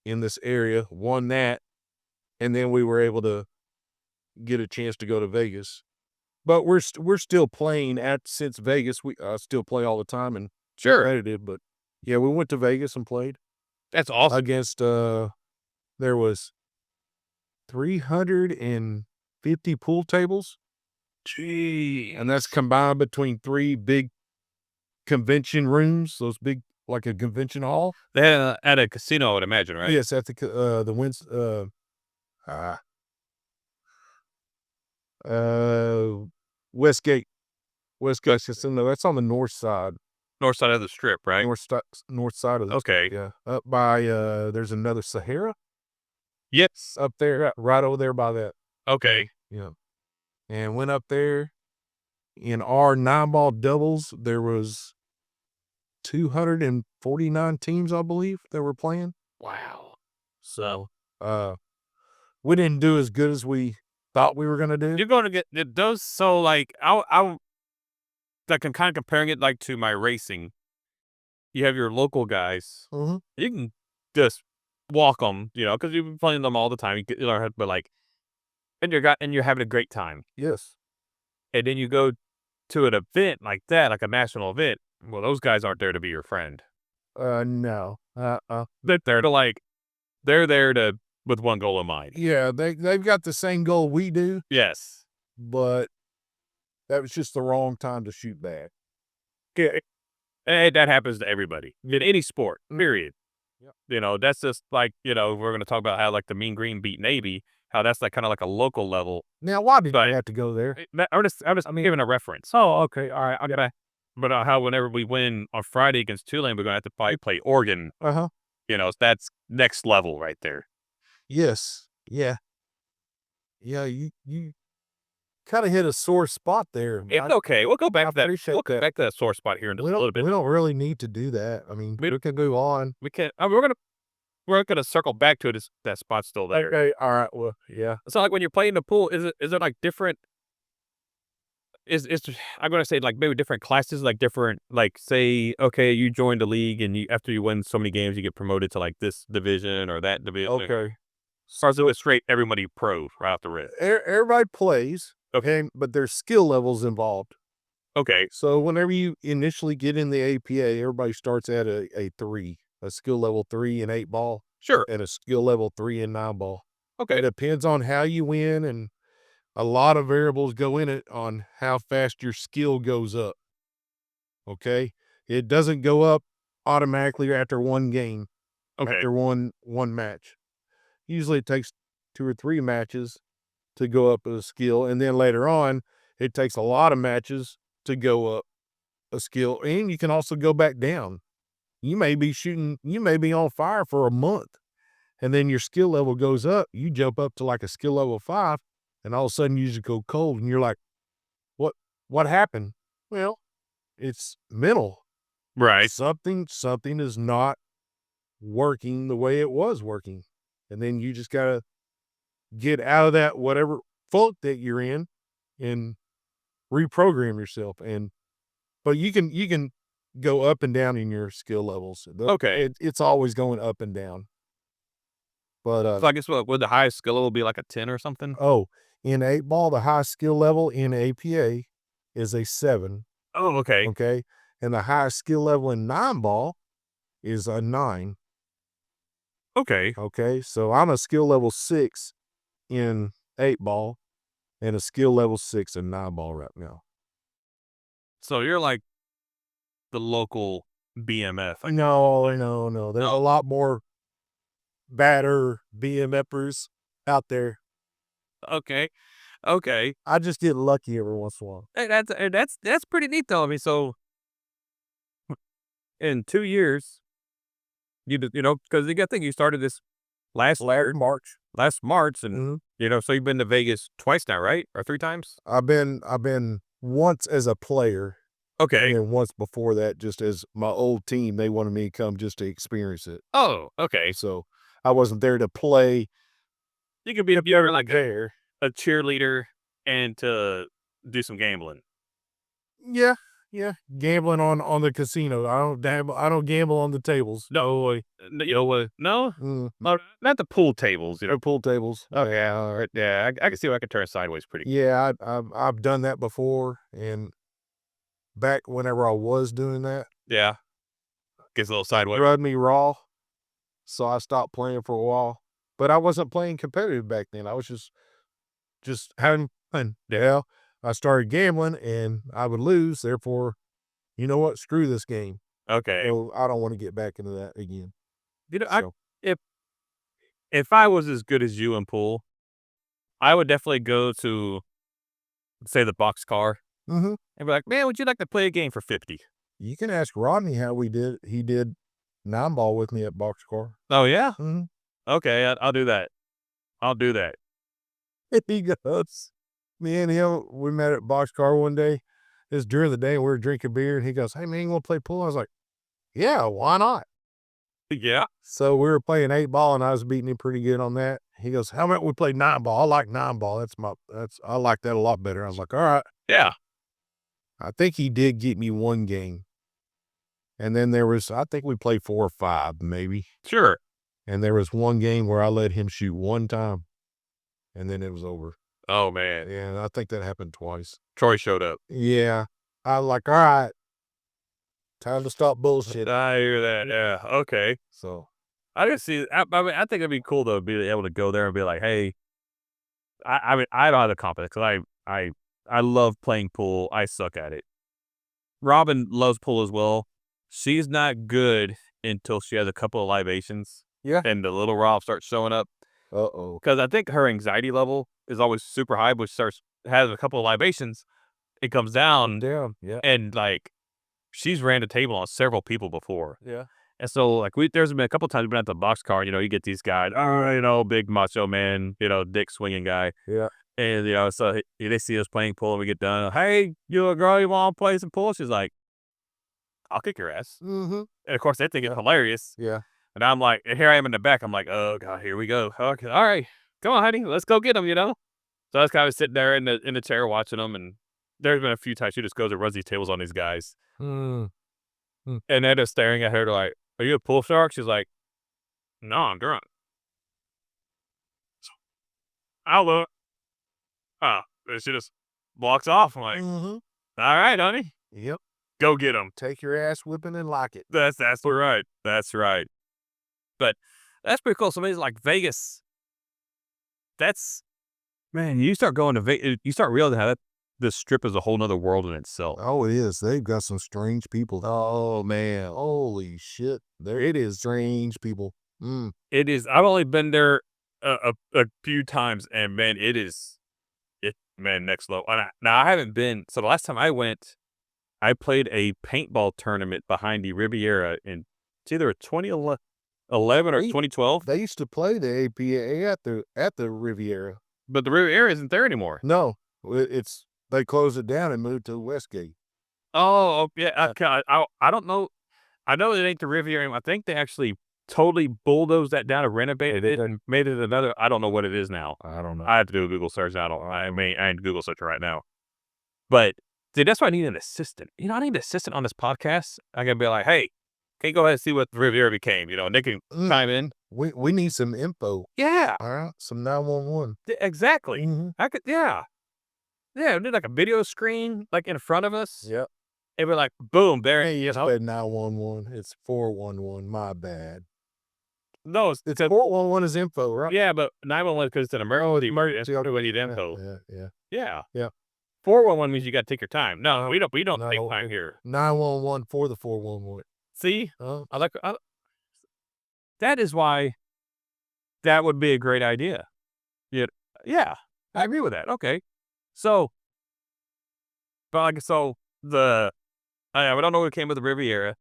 in this area, won that, and then we were able to get a chance to go to Vegas. But we're still playing since Vegas. We still play all the time and Sure. competitive. But yeah, we went to Vegas and played That's awesome. against. There was 350 pool tables, Gee. and that's combined between 3 big convention rooms. Those big, like a convention hall. They had at a casino, I would imagine, right? Yes, at the Westgate. Westgate Casino. That's on the north side. North side of the strip, right? North side of the Okay. yeah. Up by there's another Sahara Yes. up there, right over there by that. Okay. Yeah. And went up there. In our 9-ball doubles, there was 249 teams, I believe, that were playing. Wow. So we didn't do as good as we thought we were gonna do. You're going to get those. So like, I like I'm kind of comparing it like to my racing. You have your local guys. Mm-hmm. You can just walk them, because you've been playing them all the time. You learn, but like, and you're having a great time. Yes. And then you go to an event like that, like a national event. Well, those guys aren't there to be your friend. No. They're there to with one goal in mind. Yeah, they've got the same goal we do, Yes. but that was just the wrong time to shoot back. Yeah. And that happens to everybody in any sport, period. Yep. That's just like, we're going to talk about how like the Mean Green beat Navy, how that's like kind of like a local level. Now, why did But- I have to go there? I'm just giving a reference. Oh, okay. All right. I got But how whenever we win on Friday against Tulane, we're going to have to play Oregon. Uh-huh. That's next level right there. Yes. Yeah. Yeah, you kind of hit a sore spot there. It's okay. We'll go back I to that. appreciate We'll go that. back to that sore spot here in just We a little bit. don't really need to do that. I mean, we can go on. We can't. We're gonna circle back to it. That spot's still there. Okay. All right. Well, yeah. It's not like when you're playing the pool. Is it like different? It's I'm gonna say like maybe different classes, like different like say okay you joined the league and you after you win so many games you get promoted to like this division or that division. Okay. Or so it's straight everybody pro right off the rip. Everybody plays, Okay. but there's skill levels involved. Okay. So whenever you initially get in the APA, everybody starts at a 3, a skill level 3 in 8-ball, Sure. and a skill level 3 in 9-ball. It Okay. depends on how you win, and a lot of variables go in it on how fast your skill goes up. Okay? It doesn't go up automatically after one game, Okay. after one match. Usually it takes 2 or 3 matches to go up a skill, and then later on, it takes a lot of matches to go up a skill, and you can also go back down. You may be on fire for a month, and then your skill level goes up. You jump up to like a skill level 5, and all of a sudden you just go cold, and you're like, what happened? Well, it's mental. Right. Something is not working the way it was working. And then you just gotta get out of that whatever funk that you're in and reprogram yourself. But you can go up and down in your skill levels. Okay. It's always going up and down. But So I guess what would the highest skill level be like a 10 or something? in 8-ball, the highest skill level in APA is a 7. Oh, okay. Okay. And the highest skill level in 9-ball is a 9. Okay. Okay. So I'm a skill level 6 in 8-ball and a skill level 6 in 9-ball right now. So you're like the local BMF. No. There's a lot more badder BMFers out there. Okay. Okay. I just get lucky every once in a while. Hey, that's pretty neat though. I mean, so in 2 years, because you got to think you started this last March. March, and Mhm. so you've been to Vegas twice now, right? Or 3 times? I've been once as a player, Okay. and then once before that, just as my old team, they wanted me to come just to experience it. Oh, okay. So I wasn't there to play. You could be if you ever like there. a cheerleader and to do some gambling. Yeah, gambling on the casino. I don't gamble on the tables. No, no, Mm, not the pool tables. no pool tables. Oh yeah, all right, yeah. I can see where I can turn sideways pretty. Yeah, I've done that before, and back whenever I was doing that, Yeah, gets a little sideways. rubbed me raw, so I stopped playing for a while. But I wasn't playing competitive back then. I was just having fun. Yeah, I started gambling, and I would lose. Therefore, you know what? Screw this game. Okay, So I don't want to get back into that again. I So if if I was as good as you in pool, I would definitely go to say the box car mhm. and be like, man, would you like to play a game for 50? You can ask Rodney how we did. He did 9-ball with me at Boxcar. Oh yeah, Mhm. okay, I'll do that. I'll do that. He goes, me and him, we met at Boxcar one day. It was during the day, and we were drinking beer, and he goes, "Hey, man, you wanna play pool?" I was like, "Yeah, why not?" Yeah. So we were playing 8-ball, and I was beating him pretty good on that. He goes, "How about we play 9-ball? I like 9-ball. I like that a lot better." I was like, "All right." Yeah. I think he did get me one game. And then I think we played 4 or 5 maybe. Sure. And there was one game where I let him shoot one time, and then it was over. Oh man. Yeah, I think that happened twice. Troy showed up. Yeah. I was like, "All right, time to stop bullshit." I hear that. Yeah. Okay. So, I just see. I mean, I think it'd be cool to be able to go there and be like, "Hey, I mean, I don't have the confidence because I love playing pool. I suck at it. Robin loves pool as well. She's not good until she has a couple of libations. Yeah. And the little Rob starts showing up uh-oh. because I think her anxiety level is always super high, but has a couple of libations. It comes down, Down. Yeah. and like she's ran the table on several people before. Yeah. And so, like, there's been a couple times we've been at the boxcar, you get these guys, big macho man, dick swinging guy. Yeah. And, so they see us playing pool and we get done. Hey, you a girl, you want to play some pool? She's like, I'll kick your ass. Mhm. And of course, they think it's hilarious. Yeah. And I'm like, and here I am in the back. I'm like, oh, God, here we go. Okay, all right. Come on, honey. Let's go get them, So I was kind of sitting there in the chair watching them. And there's been a few times she just goes and runs these tables on these guys. Mm. And they're just staring at her like, are you a pool shark? She's like, no, I'm drunk. I'll look. Oh, and she just walks off. I'm like, Mm-hmm. all right, honey, Yep. go get him. Take your ass whipping and like it. That's right. That's right. But that's pretty cool. Somebody's like Vegas. That's, man, you start going to Vegas, you start realizing how this strip is a whole nother world in itself. Oh, it is. They've got some strange people. Oh, man. Holy shit. There it is. Strange people. Mm. It is. I've only been there a few times, and man, man, next level. Now I haven't been. So the last time I went, I played a paintball tournament behind the Riviera in it's either 2011 or 2012. They used to play the APA at the Riviera. But the Riviera isn't there anymore. No, they closed it down and moved to Westgate. Oh yeah. I don't know. I know it ain't the Riviera anymore. I think they actually totally bulldozed that down and renovated it and made it another. I don't know what it is now. I don't know. I have to do a Google search. I ain't Google searching right now. But dude, that's why I need an assistant. I need an assistant on this podcast. I gotta be like, hey, can you go ahead and see what the Riviera became? And they can chime in. We need some info. Yeah. All right. Some 911. Exactly. Mm-hmm. I could. Yeah. Yeah. We need like a video screen like in front of us. Yep. And we're like, boom, there. Hey, you said 911. It's 411. My bad. No, it's 411 is info, right? Yeah, but 911 because it's an emergency. Emergency. We need info. Yeah. 411 means you got to take your time. No, we don't take time here. 911 for the 411. See, that is why that would be a great idea. Yeah, I agree with that. Okay, so, but I don't know what came with the Riviera,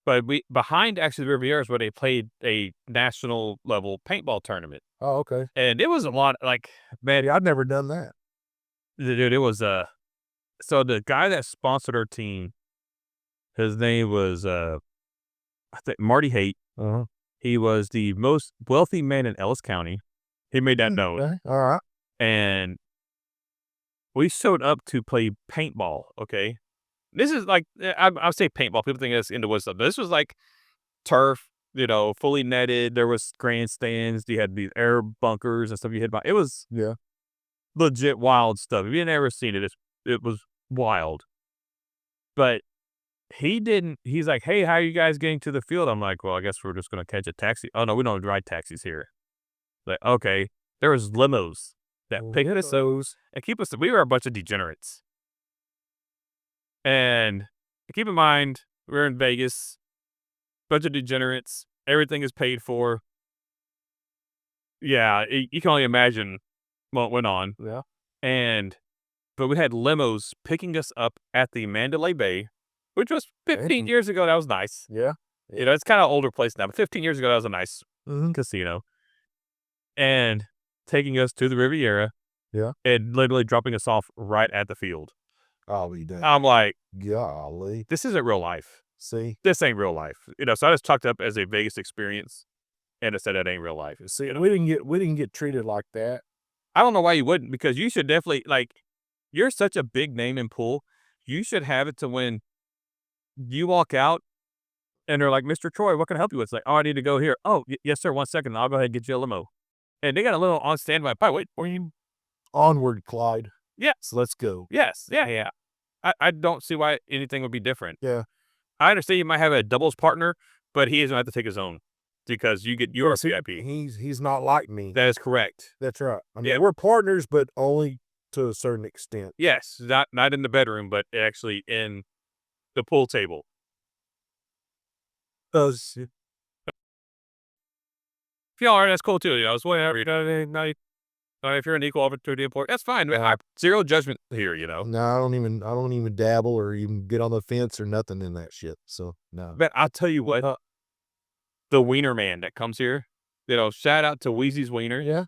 but behind actually the Riviera is where they played a national level paintball tournament. Oh, okay. And it was a lot like, man, I've never done that. Dude, it was so the guy that sponsored our team, his name was I think Marty Haight. Uh-huh. He was the most wealthy man in Ellis County. He made that known. Okay. All right. And we showed up to play paintball. Okay, this is like I'll say paintball. People think that's into what stuff. But this was like turf, fully netted. There was grandstands. You had these air bunkers and stuff you hit by. It was legit wild stuff. If you've never seen it, it was wild. But he's like, hey, how are you guys getting to the field? I'm like, well, I guess we're just going to catch a taxi. Oh, no, we don't ride taxis here. Like, okay. There was limos that picked us and keep us. We were a bunch of degenerates. And keep in mind, we're in Vegas, bunch of degenerates. Everything is paid for. Yeah, you can only imagine what went on. Yeah. But we had limos picking us up at the Mandalay Bay, which was 15 years ago. That was nice. Yeah. It's kind of older place now, but 15 years ago, that was a nice casino. And taking us to the Riviera. Yeah. And literally dropping us off right at the field. I'll be damned. I'm like, golly. this isn't real life. See? This ain't real life. So I just chalked up as a Vegas experience. And I said that ain't real life. See, we didn't get treated like that. I don't know why you wouldn't, because you should definitely, you're such a big name in pool. You should have it to when you walk out and they're like, Mr. Troy, what can I help you with? It's like, oh, I need to go here. Oh, yes, sir. 1 second. I'll go ahead and get you a limo. And they got a little on standby. Wait, were you? Onward, Clyde. Yes. Let's go. Yes. Yeah. I don't see why anything would be different. Yeah. I understand you might have a doubles partner, but he doesn't have to take his own because you get your VIP. He's not like me. That is correct. That's right. I mean, we're partners, but only to a certain extent. Yes. Not in the bedroom, but actually in the pool table. If you are, that's cool too. It's whatever. If you're an equal opportunity employee, that's fine. Zero judgment here. No, I don't even dabble or even get on the fence or nothing in that shit. So no. But I'll tell you what, the wiener man that comes here, shout out to Wheezy's Wiener. Yeah.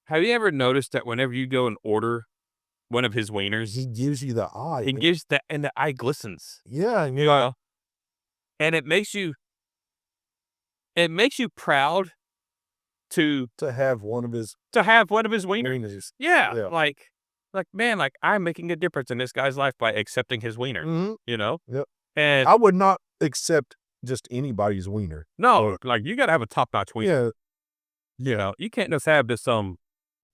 Have you ever noticed that whenever you go and order one of his wieners, he gives you the eye. He gives that, and the eye glistens. Yeah, and it makes you proud to have one of his wieners. Yeah, like, man, like I'm making a difference in this guy's life by accepting his wiener, Mhm. you know? Yep. And I would not accept just anybody's wiener. no, like you got to have a top-notch wiener. Yeah. You know, you can't just have this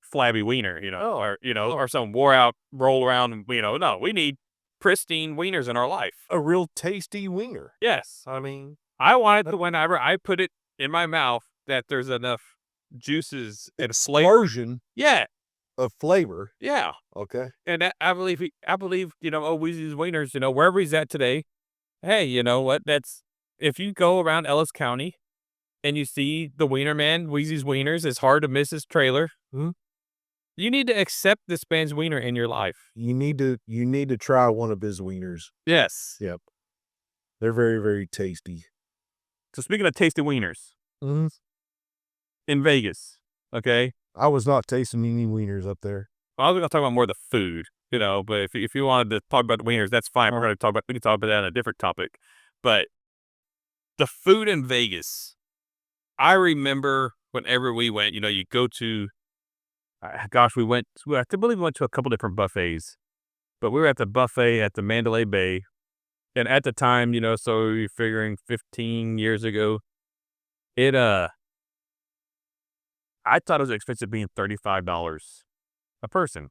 flabby wiener, or some wore out roll around. No, we need pristine wieners in our life. A real tasty wiener. Yes, I mean, I want it to whenever I put it in my mouth that there's enough juices and flavor. explosion Yeah, of flavor. yeah, Okay. and I believe Weezy's wieners. Wherever he's at today. Hey, you know what? If you go around Ellis County and you see the Wiener Man, Wheezy's Wieners, it's hard to miss his trailer. Mhm. You need to accept this man's wiener in your life. You need to try one of his wieners. Yes. Yep. They're very, very tasty. So speaking of tasty wieners, Mhm. in Vegas, okay? I was not tasting any wieners up there. Well, I was going to talk about more of the food, but if you wanted to talk about the wieners, that's fine. We can talk about that on a different topic. But the food in Vegas, I remember whenever we went, you go to, I believe we went to a couple different buffets, but we were at the buffet at the Mandalay Bay. And at the time, so you're figuring 15 years ago, I thought it was expensive being $35 a person,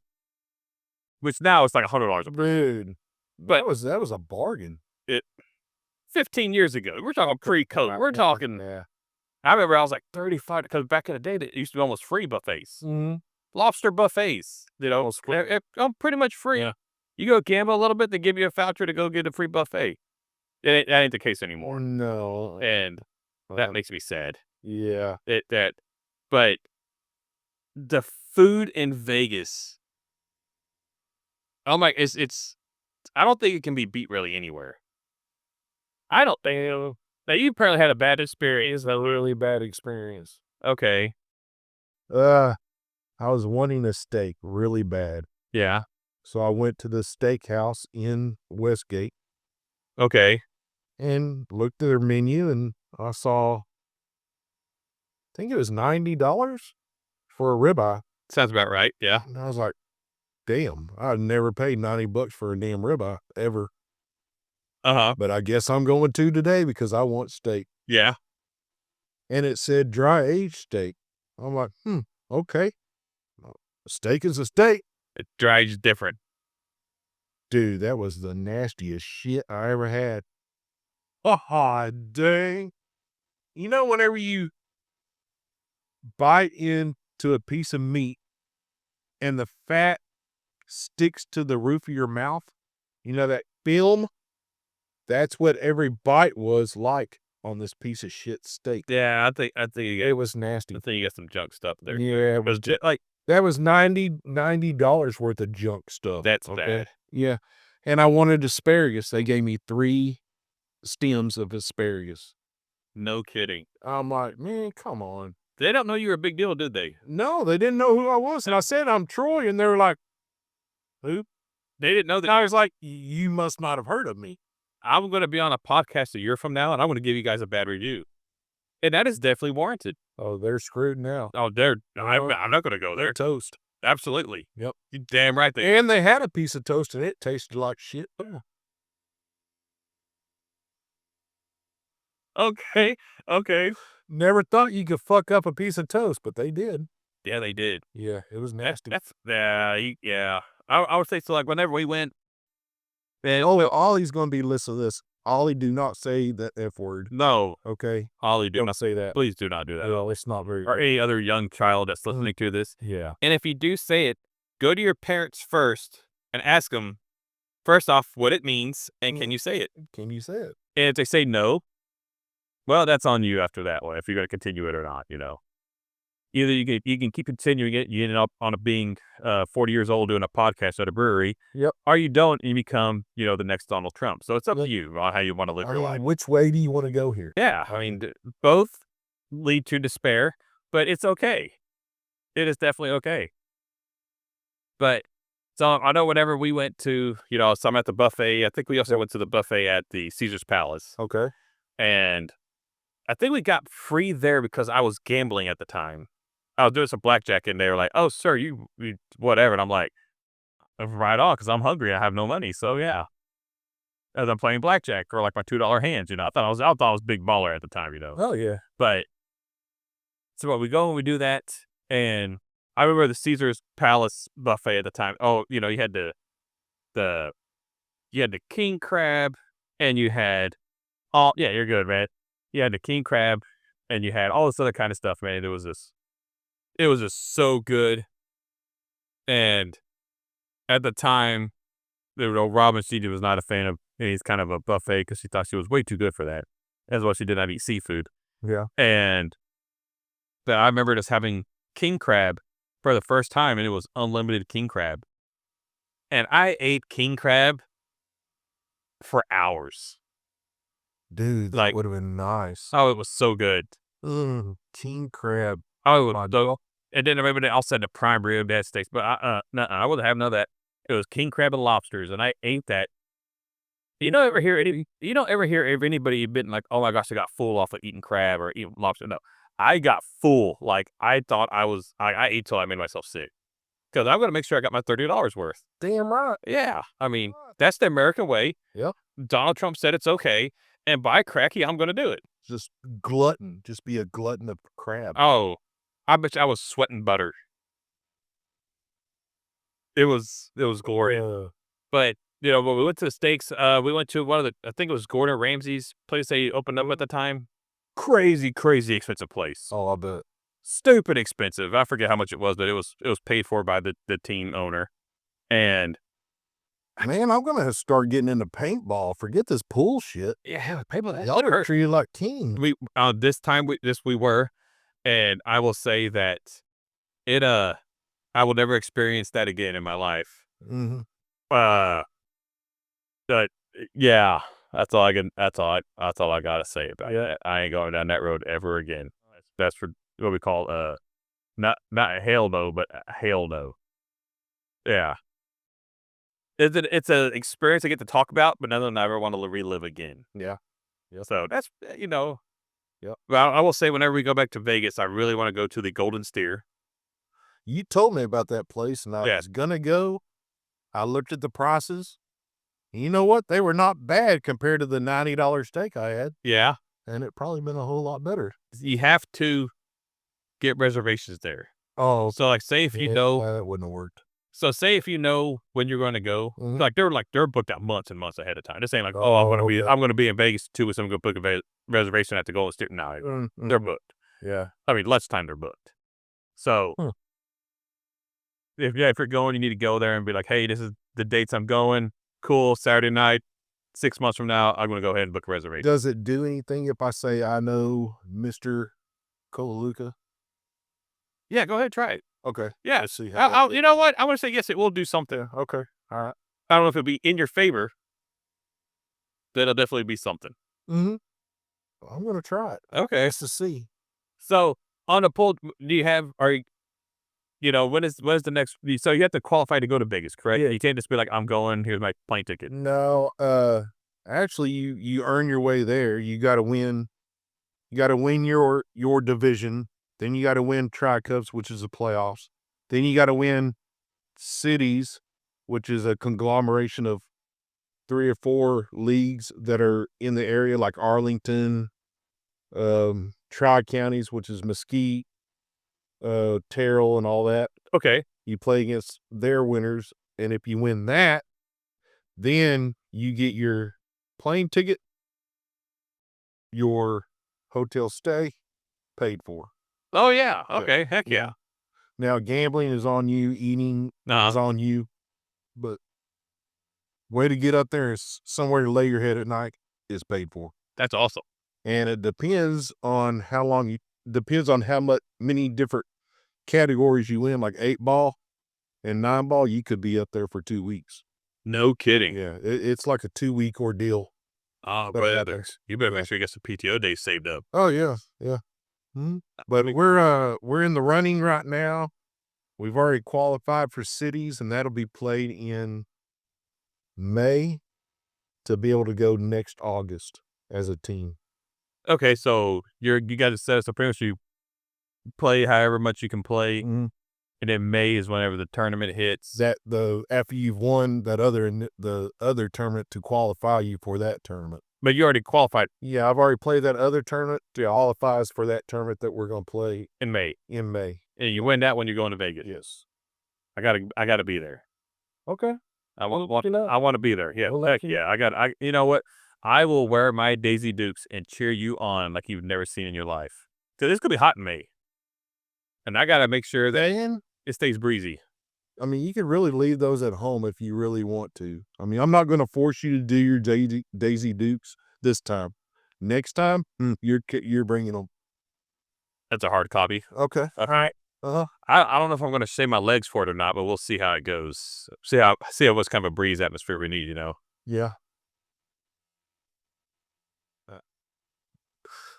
which now it's like $100 a person. Dude, But that was a bargain. 15 years ago, we're talking pre-COVID. We're talking, Yeah. I remember I was like 35, because back in the day, it used to be almost free buffets. Mm-hmm. Lobster buffets, they're pretty much free. Yeah. You go gamble a little bit, they give you a voucher to go get a free buffet. That ain't the case anymore. No. And that makes me sad. Yeah. But the food in Vegas, oh my, I don't think it can be beat really anywhere. I don't think so. Now, you probably had a bad experience. A really bad experience. Okay. I was wanting a steak really bad. Yeah. So I went to the steakhouse in Westgate Okay. and looked at their menu, and I saw, I think it was $90 for a ribeye. Sounds about right. Yeah. And I was like, damn, I'd never paid $90 for a damn ribeye ever. Uh-huh. But I guess I'm going to today because I want steak. Yeah. And it said dry aged steak. I'm like, okay. A steak is a steak. It dries different. Dude, that was the nastiest shit I ever had. Oh, dang. Whenever you bite into a piece of meat and the fat sticks to the roof of your mouth, that film? That's what every bite was like on this piece of shit steak. Yeah, I think It was nasty. I think you got some junk stuff there. Yeah, it was like that was $90 worth of junk stuff. That's bad. Yeah. And I wanted asparagus. They gave me 3 stems of asparagus. No kidding. I'm like, man, come on. They don't know you were a big deal, did they? No, they didn't know who I was. And I said, I'm Troy. And they were like, who? They didn't know that. And I was like, you must not have heard of me. I'm going to be on a podcast a year from now, and I'm going to give you guys a bad review. And that is definitely warranted. Oh, they're screwed now. Oh, I'm not going to go there. Toast. Absolutely. Yep. You damn right they. And they had a piece of toast and it tasted like shit. Okay. Never thought you could fuck up a piece of toast, but they did. Yeah, they did. Yeah, it was nasty. Yeah. I would say so. Like whenever we went, And Ollie's going to be listening to this. Ollie, do not say the F word. no, Okay? Ollie, do Don't not say that. please do not do that. Well, it's not very Or any other young child that's listening to this. Yeah. And if you do say it, go to your parents first and ask them, first off, what it means, and can you say it? Can you say it? And if they say no, well, that's on you after that one, if you're going to continue it or not, Either you can keep continuing it, you end up on being 40 years old doing a podcast at a brewery. Yep. Or you don't, and you become, the next Donald Trump. So it's up to you on how you want to live your life. Which way do you want to go here? Yeah, I mean, both lead to despair, but it's okay. It is definitely okay. But so I know whenever we went to, so I'm at the buffet. I think we also went to the buffet at the Caesar's Palace. Okay. And I think we got free there because I was gambling at the time. I was doing some blackjack and they were like, oh, sir, you whatever. And I'm like, Right on, because I'm hungry. I have no money. So yeah. As I'm playing blackjack or like my $2 hands, I thought I was big baller at the time, Oh yeah. But so what we go and we do that, and I remember the Caesar's Palace buffet at the time. Oh, you had the you had the king crab, and you had yeah, you're good, man. You had the king crab, and you had all this other kind of stuff, man. It was just so good. And at the time, Robin Sheedy was not a fan of any kind of a buffet because she thought she was way too good for that. That's why she did not eat seafood. Yeah. And but I remember just having king crab for the first time, and it was unlimited king crab. And I ate king crab for hours. Dude, that Like, would have been nice. oh, it was so good. King crab. Oh, it was so. And then I remember they also had the prime rib, that steaks, but I wouldn't have none of that. It was king crab and lobsters, and I ate that. You don't ever hear anybody admitting like, "Oh my gosh, I got full off of eating crab or eating lobster." No, I got full. Like I thought I ate till I made myself sick because I'm gonna make sure I got my $30 worth. Damn right. Yeah, I mean that's the American way. Yep. Donald Trump said it's okay, and by cracky, I'm gonna do it. Just glutton. Just be a glutton of crab. Oh, I bet you I was sweating butter. It was glorious. But when we went to the steaks, we went to one of I think it was Gordon Ramsay's place they opened up at the time. Crazy, crazy expensive place. Oh, I bet. Stupid expensive. I forget how much it was, but it was paid for by the team owner. And man, I'm gonna start getting into paintball. Forget this pool shit. yeah, paintball. Y'all are treated like king. We this time we were, and I will say that it I will never experience that again in my life. Mm-hmm. But yeah, that's all I gotta say about it. I ain't going down that road ever again. That's for what we call not a hell no, but a hell no. Yeah. It's an experience I get to talk about, but nothing I ever want to relive again. Yeah. Yep. So that's Yep. Well, I will say whenever we go back to Vegas, I really want to go to the Golden Steer. You told me about that place, and I Yeah. was gonna go. I looked at the prices. You know what? They were not bad compared to the $90 steak I had, Yeah. and it probably been a whole lot better. You have to get reservations there. Oh, So like say if that wouldn't have worked. So say if you know when you're going to go, Mhm. like they're booked out months and months ahead of time. This ain't like, Oh, okay. I'm gonna be in Vegas 2 weeks. I'm gonna book a reservation at the Golden Steer. No, Mm-hmm. they're booked. Yeah. I mean, lunchtime they're booked. So if you're going, you need to go there and be like, hey, this is the dates I'm going. Cool, Saturday night. 6 months from now, I'm gonna go ahead and book a reservation. Does it do anything if I say I know Mr. Kolaluka? Yeah, go ahead, try it. Okay. Yeah, Let's see how that you know what? I'm gonna say yes. It will do something. Okay. All right. I don't know if it'll be in your favor. That'll definitely be something. Mm-hmm. I'm gonna try it. Okay. Just to see. So on the poll, do you have? When is the next? So you have to qualify to go to Vegas, correct? Yeah. You can't just be like, I'm going. Here's my plane ticket. No. Actually, you earn your way there. You got to win. You got to win your division. Then you got to win Tri-Cups, which is the playoffs. Then you got to win cities, which is a conglomeration of 3 or 4 leagues that are in the area, like Arlington, Tri-Counties, which is Mesquite, Terrell, and all that. Okay. You play against their winners, and if you win that, then you get your plane ticket, your hotel stay paid for. Oh yeah. Okay. Heck yeah. Now, gambling is on you, eating is on you, but way to get up there is somewhere to lay your head at night is paid for. That's awesome. And it depends on how long depends on how many different categories you win, like 8-ball and 9-ball, you could be up there for 2 weeks. No kidding. Yeah, it's like a 2-week ordeal. Oh, That brother, happens. you better make sure you get some PTO days saved up. Oh yeah, yeah. But we're in the running right now. We've already qualified for cities, and that'll be played in May to be able to go next August as a team. Okay, so you got to set us up pretty much. You play however much you can play. Mhm. And then May is whenever the tournament hits. After you've won the other tournament to qualify you for that tournament. But you already qualified Yeah, I've already played that other tournament to qualify us for that tournament that we're going to play in May. in May. And you win that when you're going to Vegas. Yes. I gotta be there. Okay. I want to be there. Yeah. We'll Heck yeah. You know what? I will wear my Daisy Dukes and cheer you on like you've never seen in your life. Because it's going to be hot in May. And I got to make sure that it stays breezy. I mean, you can really leave those at home if you really want to. I mean, I'm not going to force you to do your Daisy Dukes this time. Next time, you're bringing them. That's a hard copy. Okay. All right. Uh-huh. I don't know if I'm going to shave my legs for it or not, but we'll see how it goes. See how what's kind of a breeze atmosphere we need, you know? Yeah.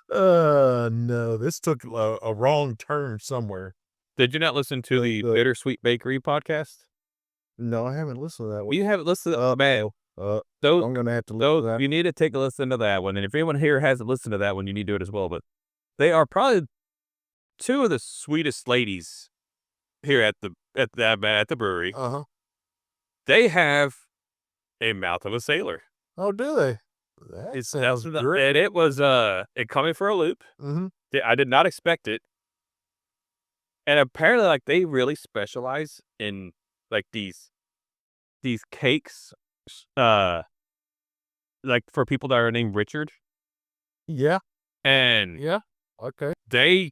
No, this took a wrong turn somewhere. Did you not listen to the Bittersweet Bakery podcast? No, I haven't listened to that one. Well, you haven't listened to man. I'm going to have to listen to that. You need to take a listen to that one. And if anyone here hasn't listened to that one, you need to do it as well. But they are probably two of the sweetest ladies here at the brewery. Uh-huh. They have a mouth of a sailor. Oh, do they? That sounds great. And it was it caught me for a loop. Mm-hmm. I did not expect it. And apparently, like, they really specialize in like these cakes, like for people that are named Richard. Yeah. And Yeah. Okay. they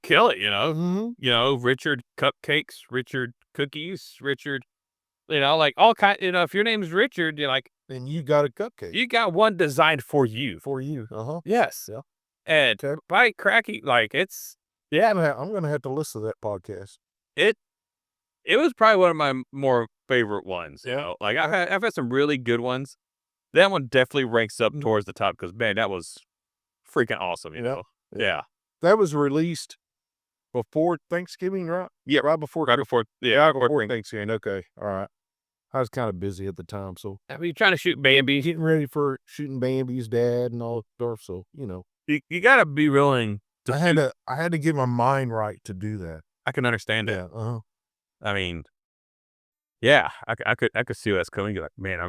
kill it, you know. Mm-hmm. You know, Richard cupcakes, Richard cookies, Richard, you know, like all kind. You know, if your name's Richard, you're like, then you got a cupcake. you got one designed for you. For you. Uh-huh. Yes. Yeah. And by cracky, like it's. Yeah, I'm going to have to listen to that podcast. It was probably one of my more favorite ones. You know, like I've had some really good ones. That one definitely ranks up towards the top because, man, that was freaking awesome. You know? Yeah. That was released before Thanksgiving, right? Yeah, right before Thanksgiving. Okay, all right. I was kind of busy at the time, so I mean, you're trying to shoot Bambi, getting ready for shooting Bambi's dad and all that stuff. So you got to be willing. I had to get my mind right to do that. I can understand it. Yeah. Uh-huh. I mean, yeah, I could see what's coming. You're like, man,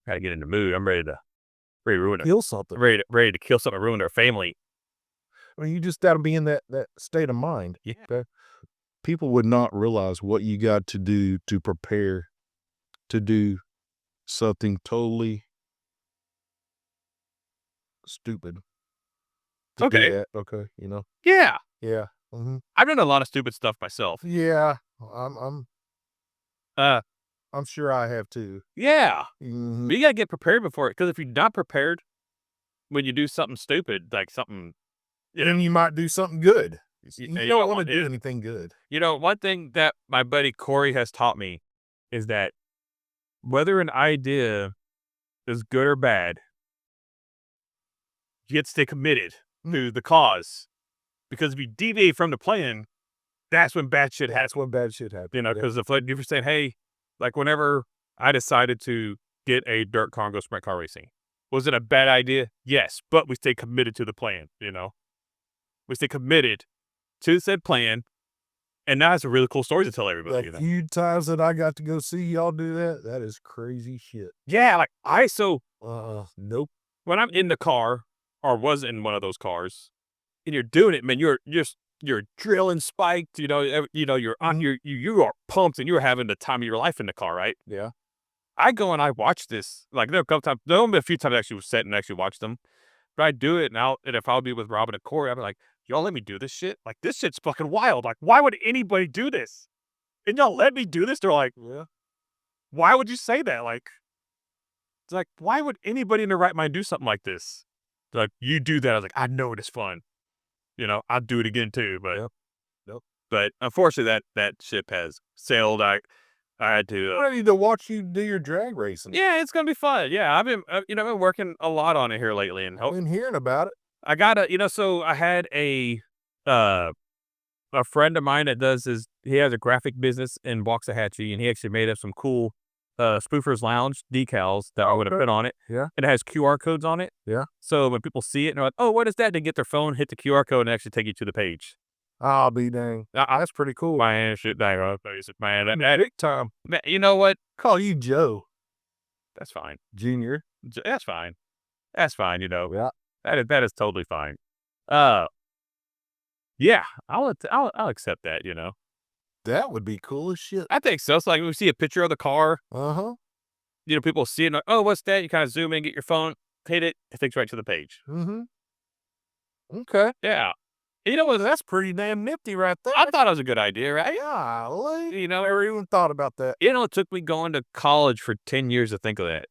gotta get in the mood. I'm ready to ruin it. Kill something. Ready to kill something, ruin their family. I mean, you just got to be in that state of mind. Yeah. Okay? People would not realize what you got to do to prepare to do something totally stupid. Okay. Okay. Yeah. Yeah. Mm-hmm. I've done a lot of stupid stuff myself. Yeah. I'm sure I have too. Yeah. Mm-hmm. But you gotta get prepared before it, because if you're not prepared when you do something stupid, like something, then you might do something good. You don't want to do it. anything good. You know, one thing that my buddy Corey has taught me is that whether an idea is good or bad, you have to stay committed to the cause. Because if you deviate from the plan, that's when bad shit happens. That's when bad shit happens. You know, because if like you were saying, hey, like whenever I decided to get a dirt car and go sprint car racing, was it a bad idea? Yes, but we stayed committed to the plan. You know, we stayed committed to said plan, and now it's a really cool story to tell everybody. The few times that I got to go see y'all do that is crazy shit. Yeah, like nope. When I'm in the car or was in one of those cars, and you're doing it, man, you're drilling spiked. You know, you're on you are pumped, and you're having the time of your life in the car, right? Yeah. I go and I watch this. Like there are a couple times, there only a few times I actually sat and actually watched them. But I do it now, and if I'll be with Robin and Corey, I'll be like, y'all let me do this shit. Like this shit's fucking wild. Like why would anybody do this? And y'all let me do this? They're like, yeah. Why would you say that? Like, it's like, why would anybody in their right mind do something like this? They're like, you do that. I was like, I know it is fun. You know, I'd do it again too. But, but unfortunately, that ship has sailed. I had to. I need to watch you do your drag racing. Yeah, it's gonna be fun. Yeah, I've been working a lot on it here lately, and I've been hearing about it. I got so I had a friend of mine that he has a graphic business in Waxahachie, and he actually made up some cool Spoofer's Lounge decals that I would have put on it. Yeah. And it has QR codes on it. Yeah. So when people see it and they're like, oh, what is that? They get their phone, hit the QR code, and actually take you to the page. I'll be dang. That's pretty cool. Man, shit, dang, man. Big time. Man, you know what? Call you Joe That's fine. Junior. That's fine. That's fine. Yeah. That is totally fine. Yeah, I'll accept that. That would be cool as shit. I think so. It's like we see a picture of the car. Uh-huh. People see it. Like, oh, what's that? You kind of zoom in, get your phone, hit it. It takes right to the page. Mm-hmm. Okay. Yeah. You know what? That's pretty damn nifty right there. I thought it was a good idea, right? Golly. You know, Never even thought about that. it took me going to college for 10 years to think of that.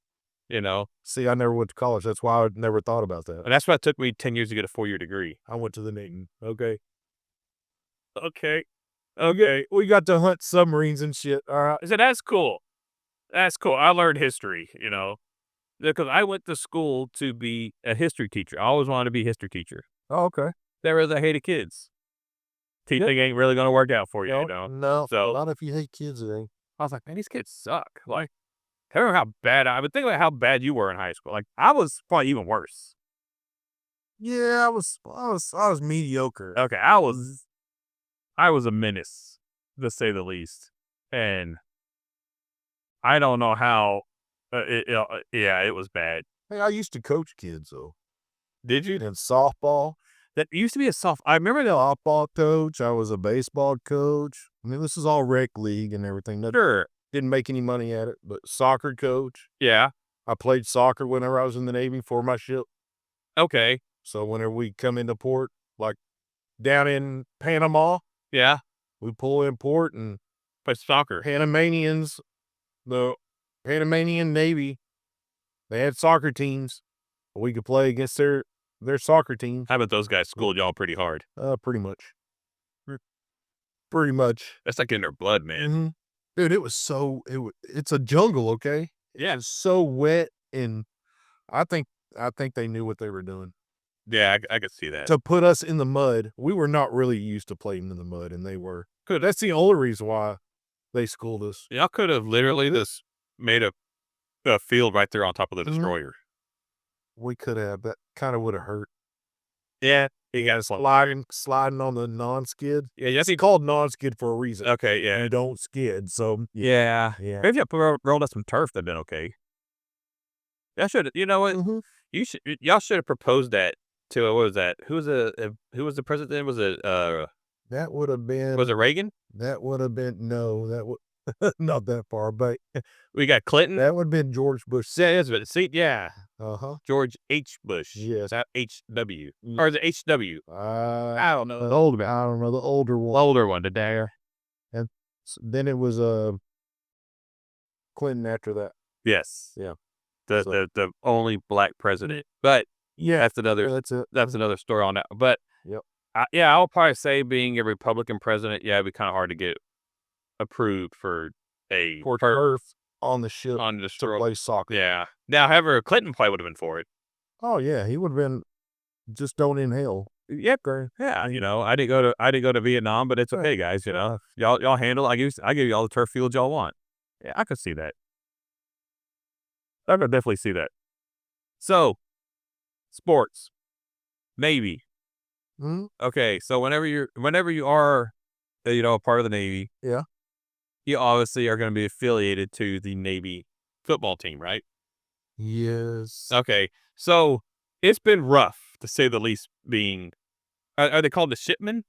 See, I never went to college. That's why I never thought about that. And that's why it took me 10 years to get a 4-year degree. I went to the Navy. Okay. Okay. We got to hunt submarines and shit. All right. I said, that's cool. That's cool. I learned history, because I went to school to be a history teacher. I always wanted to be a history teacher. Oh, okay. There was I hated kids. Teaching ain't really going to work out for you, No. So not if you hate kids, it ain't. I was like, man, these kids suck. Like, I remember how bad I would think about how bad you were in high school. Like, I was probably even worse. Yeah, I was mediocre. Okay, I was a menace, to say the least. And I don't know how. It was bad. Hey, I used to coach kids though. Did you? In softball. That used to be a soft. I remember that. Softball coach. I was a baseball coach. I mean, this is all rec league and everything. Sure. Didn't make any money at it, but soccer coach. Yeah. I played soccer whenever I was in the Navy for my ship. Okay. So whenever we come into port, like down in Panama, Yeah. we pull in port and Play soccer. Panamanians, the Panamanian Navy, they had soccer teams. We could play against their soccer teams. How about those guys schooled y'all pretty hard? Pretty much. Pretty much. That's like in their blood, man. Mm-hmm. Dude, it's a jungle, okay? Yeah. It's so wet, and I think they knew what they were doing. Yeah, I could see that. To put us in the mud, we were not really used to playing in the mud, and they were. That's the only reason why they schooled us. Y'all could have literally just made a field right there on top of the destroyer. We could have. That kind of would have hurt. Yeah. You got to Sliding on the non-skid. Yeah, It's called non-skid for a reason. Okay, yeah. You don't skid, so. Yeah. Yeah. Maybe if you rolled out some turf, that'd been okay. Y'all should. You know what? Mm-hmm. Y'all should have proposed that to what was that? Who was the president? Was it That would have been. was it Reagan? That would have been not that far, but We got Clinton. that would have been George Bush. Yeah. Uh-huh. George H. Bush. Yes. Is that H.W. Or is it H.W.? I don't know. I don't know the older one. Older one, the dagger. Then it was Clinton after that. Yes. Yeah. The only black president. But Yeah, that's another it. that's another story on that. But Yep. I'll probably say being a Republican president, it'd be kind of hard to get approved for a turf on the ship on the to destroyer. play soccer. Yeah. Now, however, Clinton probably would have been for it. Oh yeah, he would have been. Just don't inhale. Yep. Yeah. I didn't go to Vietnam, but it's okay, guys. Y'all handle. I give y'all the turf field y'all want. Yeah, I could see that. I could definitely see that. So, sports, Navy. Hmm? Okay, so whenever you are, a part of the Navy, Yeah. you obviously are going to be affiliated to the Navy football team, right? Yes. Okay, so it's been rough to say the least. Being, are they called the shipmen?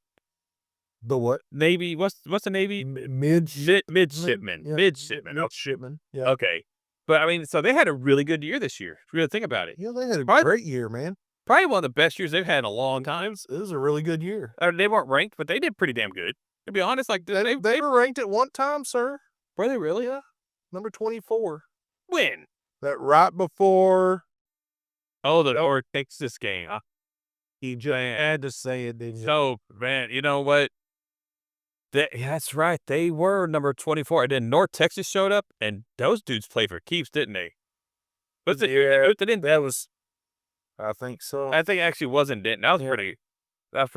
The what? Navy? What's the Navy? Midshipmen. Yeah. Midshipmen. Midshipmen. Yeah. Okay, but I mean, so they had a really good year this year. If you really think about it, Yeah, they had a Right. great year, man. probably one of the best years they've had in a long time. It was a really good year. They weren't ranked, but they did pretty damn good. To be honest, like They were ranked at one time, sir. were they really? Number 24. When? That right before Oh, the North Texas game. he just had to say it, didn't you? So, man, you know what? That's right. They were number 24. And then North Texas showed up, and those dudes played for keeps, didn't they? Was it? That was. I think so. I think it actually wasn't Denton. That was pretty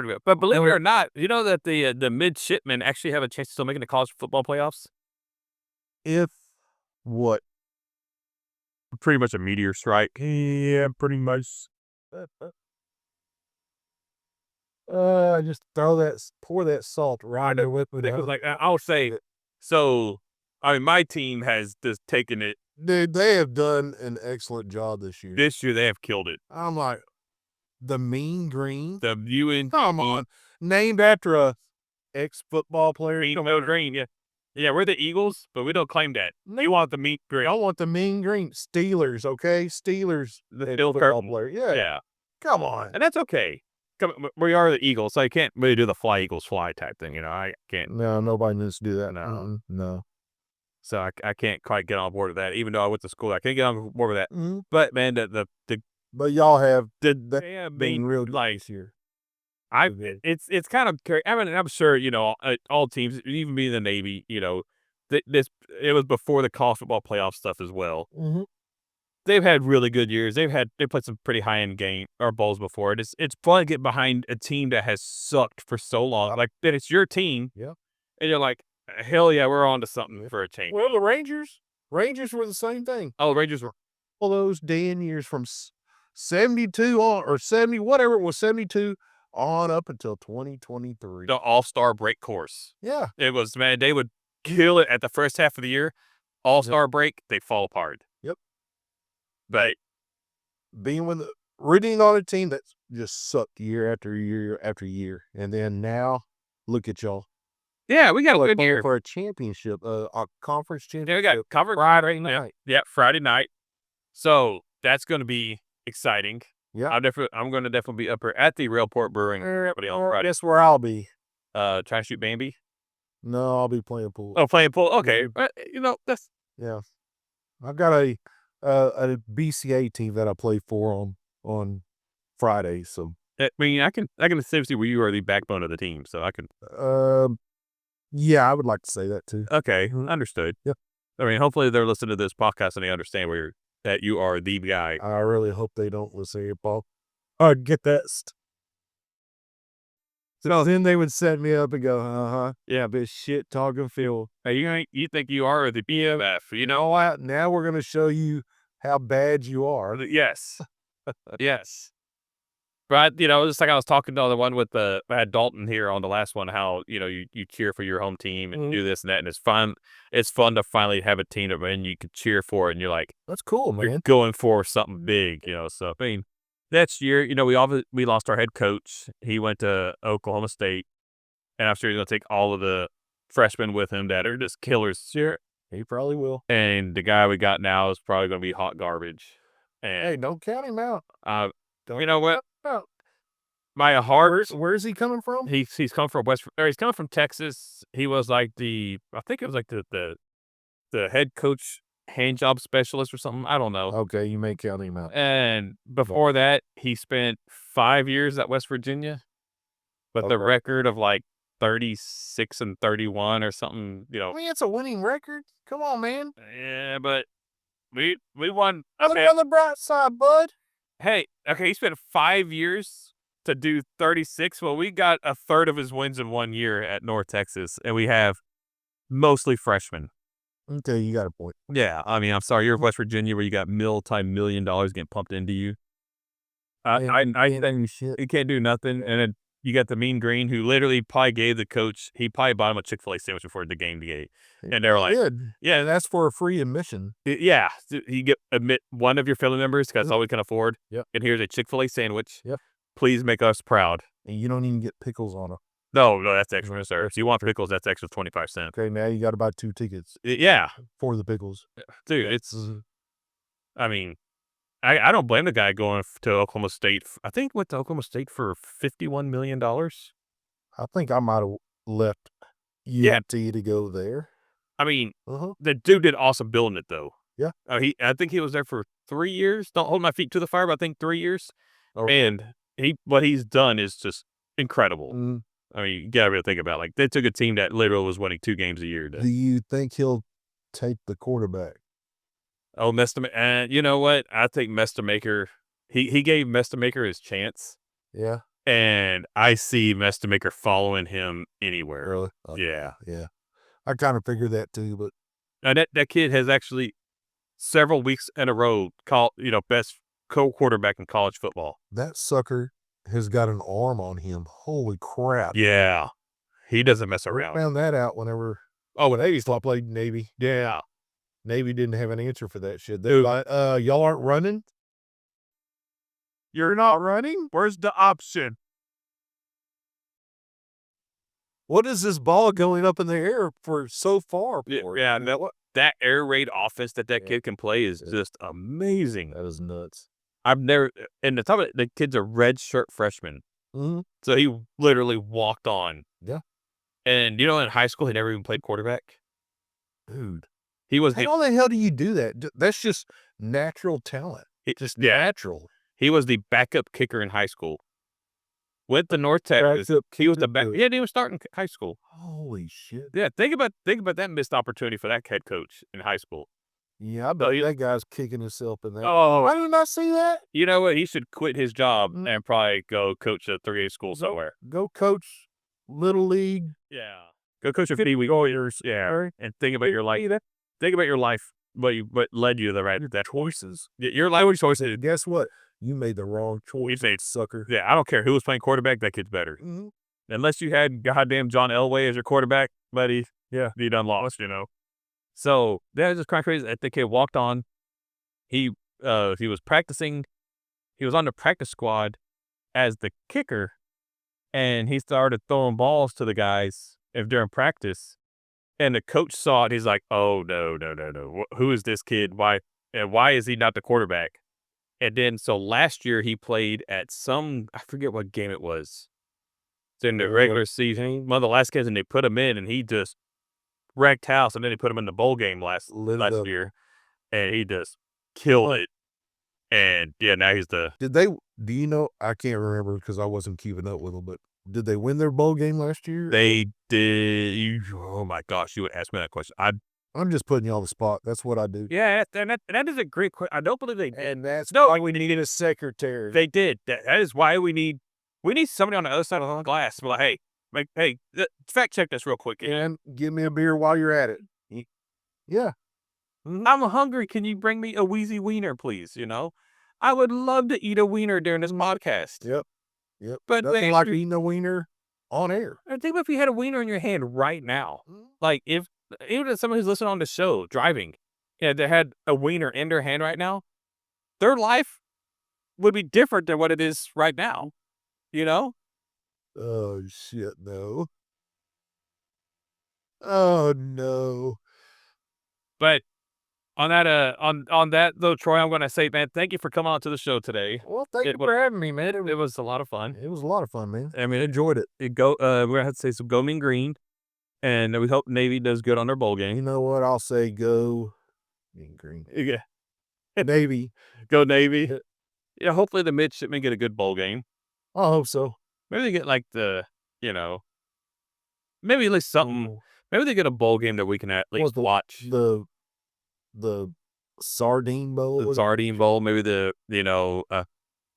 good. But believe it or not, you know that the midshipmen actually have a chance of still making the college football playoffs? If what? Pretty much a meteor strike. Yeah, pretty much. Just pour that salt right in with it. Like I'll say, so I mean, my team has just taken it. Dude, they have done an excellent job this year. This year they have killed it. I'm like, the Mean Green. The UN Come on, named after a ex-football player. Green, yeah. Yeah, we're the Eagles, but we don't claim that. You want the meat green. I want the Mean Green. Steelers, okay? Steelers. The football player. Yeah. Yeah. Come on. And that's okay. We are the Eagles, so I can't really do the fly Eagles fly type thing, I can't. No, nobody needs to do that. No. No. So I can't quite get on board with that, even though I went to school. I can't get on board with that. Mhm. But man, But y'all have they been have been real good like this year. it's kind of I mean I'm sure all teams, even being the Navy, it was before the college football playoff stuff as well. Mm-hmm. They've had really good years. They played some pretty high end game or bowls before. It's fun to get behind a team that has sucked for so long. Like that it's your team. Yeah. And you're like, hell yeah, we're on to something for a change. Well, the Rangers were the same thing. Oh, Rangers were All those damn years from 72 on, or 70, whatever it was, 72 on up until 2023. the all-star break course. Yeah. It was, man, they would kill it at the first half of the year. All-star break, they fall apart. Yep. But Reading on a team that just sucked year after year after year. And then now, look at y'all. yeah, we got a good year. For a championship, a conference Yeah, championship. we got covered Friday night. Yeah, Friday night. So that's going to be exciting. Yeah. I'm going to definitely be up here at the Railport Brewing Company on Friday. Guess where I'll be? Trying to shoot Bambi. No, I'll be playing pool. Oh, playing pool. Okay, Mhm. but, that's Yeah. I've got a BCA team that I play for on Friday. So, I mean, I can see where you are the backbone of the team, so I can. yeah, I would like to say that too. Okay, understood. Yep. I mean, hopefully they're listening to this podcast and they understand that you are the guy. I really hope they don't listen here, Paul. I'd get that. So then they would set me up and go, yeah, but shit talking Phil. Hey, you think you are the BFF, Now we're going to show you how bad you are. Yes. Yes. But, just like I was talking to the one with I had Dalton here on the last one, how, you cheer for your home team and do this and that. And it's fun. It's fun to finally have a team that you can cheer for it. And you're like, That's cool, you're man. going for something big, So, I mean, next year, we lost our head coach. He went to Oklahoma State. And I'm sure he's going to take all of the freshmen with him that are just killers. Sure. He probably will. And the guy we got now is probably going to be hot garbage. And Hey, don't count him out. you know what? Out. My heart. Where's he coming from? He's come from he's coming from Texas. He was like I think it was like the head coach hand job specialist or something. I don't know. Okay, you may count him out. And before that, he spent 5 years at West Virginia, but the record of like 36-31 or something. I mean, it's a winning record. Come on, man. Yeah, but we won. Look on the bright side, bud. Hey, okay, he spent 5 years to do 36. Well, we got a third of his wins in 1 year at North Texas, and we have mostly freshmen. Okay, you got a point. Yeah, I mean, I'm sorry, you're West Virginia where you got multi-million dollars getting pumped into you. I think you can't do nothing, and then you got the Mean Green who literally probably gave the coach. He probably bought him a Chick-fil-A sandwich before the game day, and they were like, yeah, that's for a free admission. Yeah, you admit one of your family members because that's all we can afford. Yep. And here's a Chick-fil-A sandwich. Yep. Please make us proud. And you don't even get pickles on them. No, that's extra, sir. If you want pickles, that's extra 25 cents. Okay, now you got to buy 2 tickets. Yeah. For the pickles. Dude, I mean, I don't blame the guy going to Oklahoma State. I think went to Oklahoma State for $51 million. I think I might have left UT to go there. I mean, the dude did awesome building it, though. Yeah. I think he was there for 3 years. Don't hold my feet to the fire, but I think 3 years. And what he's done is just incredible. I mean, you gotta really think about it. Like, they took a team that literally was winning 2 games a year. Do you think he'll take the quarterback? Oh, and you know what? I think Mestamaker, he gave Mestamaker his chance. Yeah. And I see Mestamaker following him anywhere. Really? Yeah. Yeah. I kind of figured that too, but. And that kid has actually several weeks in a row best quarterback in college football. That sucker has got an arm on him. Holy crap. Yeah. He doesn't mess We around. found that out whenever, when Navy I played Navy. Yeah. Navy didn't have an answer for that shit. They're like, y'all aren't running? You're not running? Where's the option? What is this ball going up in the air for so far for? Yeah, and that air raid offense that kid can play is just amazing. That is nuts. I've never, and the top of it, the kid's a red shirt freshman. Mm-hmm. So he literally walked on. Yeah. And in high school, he never even played quarterback. Dude. He was How the hell do you do that? That's just natural talent. Just natural. He was the backup kicker in high school. Went to North Texas. He was the back. Yeah, he was starting high school. Holy shit. Yeah, think about that missed opportunity for that head coach in high school. Yeah, I bet that guy's kicking himself in that. Oh, why didn't I see that? You know what? He should quit his job and probably go coach a 3A school somewhere. Go coach Little League. Yeah. Go coach a Pee Wee Warriors. Yeah. And think about your life. Think about your life. What led you to that choices. Your life choices. Guess what? You made the wrong choice, sucker. Yeah, I don't care who was playing quarterback. That kid's better. Mm-hmm. Unless you had goddamn John Elway as your quarterback, buddy. Yeah, you done lost. So that was just kind of crazy. The kid walked on. He was practicing. He was on the practice squad as the kicker, and he started throwing balls to the guys during practice. And the coach saw it. He's like, "Oh no! Who is this kid? Why is he not the quarterback?" And then so last year he played at I forget what game it was. It's in the regular season, one of the last games, and they put him in, and he just wrecked house. And then they put him in the bowl game last year, and he just killed it. And yeah, now he's the. Do you know? I can't remember because I wasn't keeping up with them, but did they win their bowl game last year? They did. Oh my gosh, you would ask me that question. I'm just putting you on the spot. That's what I do. Yeah, and that is a great question. I don't believe they did. And that's why we needed a secretary. They did. That is why we need somebody on the other side of the glass. We're like, hey, fact check this real quick. And give me a beer while you're at it. Yeah. I'm hungry. Can you bring me a Wheezy Wiener, please? I would love to eat a wiener during this podcast. Yep. But nothing like eating a wiener on air. I think if you had a wiener in your hand right now, like even if someone who's listening on the show driving, they had a wiener in their hand right now, their life would be different than what it is right now. Oh shit, no. Oh no. But on that though, Troy, I'm gonna say, man, thank you for coming on to the show today. Well, thank you for having me, man. It was a lot of fun. It was a lot of fun, man. I mean, enjoyed it. We're gonna have to say some go Mean Green, and we hope Navy does good on their bowl game. You know what? I'll say go Mean Green. Yeah, Navy, go Navy. Yeah, hopefully the midshipmen get a good bowl game. I hope so. Maybe they get like maybe at least something. Maybe they get a bowl game that we can at least watch. The Sardine Bowl. The Sardine Bowl. Maybe maybe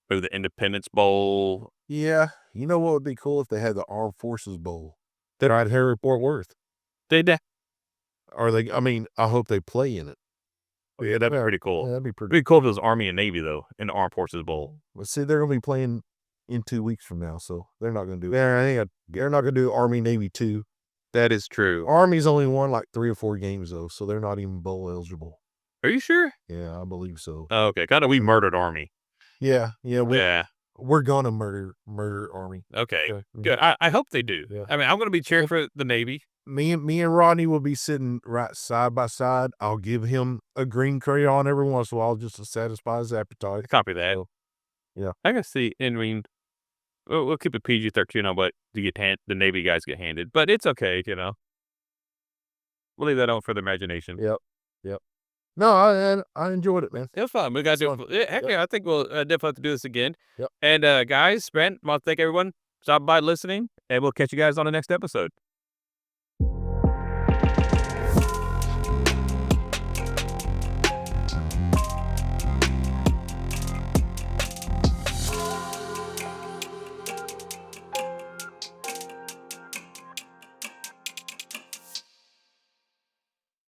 the Independence Bowl. Yeah. You know what would be cool if they had the Armed Forces Bowl? Right here at Fort Worth. They did. I hope they play in it. Yeah, that'd be pretty cool. Yeah, that'd be pretty cool if it was Army and Navy though in the Armed Forces Bowl. But see, they're gonna be playing in 2 weeks from now, so they're not gonna do it. They're not gonna do Army Navy 2. That is true. Army's only won like 3 or 4 games though, so they're not even bowl eligible. Are you sure? Yeah, I believe so. Oh, okay, kind of. We murdered Army. Yeah. We're gonna murder Army. Okay, good. I hope they do. Yeah. I mean, I'm gonna be cheering for the Navy. Me and Rodney will be sitting right side by side. I'll give him a green crayon every once in a while just to satisfy his appetite. Copy that. So, yeah. I can see. I mean, we'll keep it PG-13 on what the Navy guys get handed, but it's okay. We'll leave that out for the imagination. Yep. No, I enjoyed it, man. It was fun. We got to do it. Heck yeah, I think we'll definitely have to do this again. Yep. And guys, I want to thank everyone stopping by listening, and we'll catch you guys on the next episode.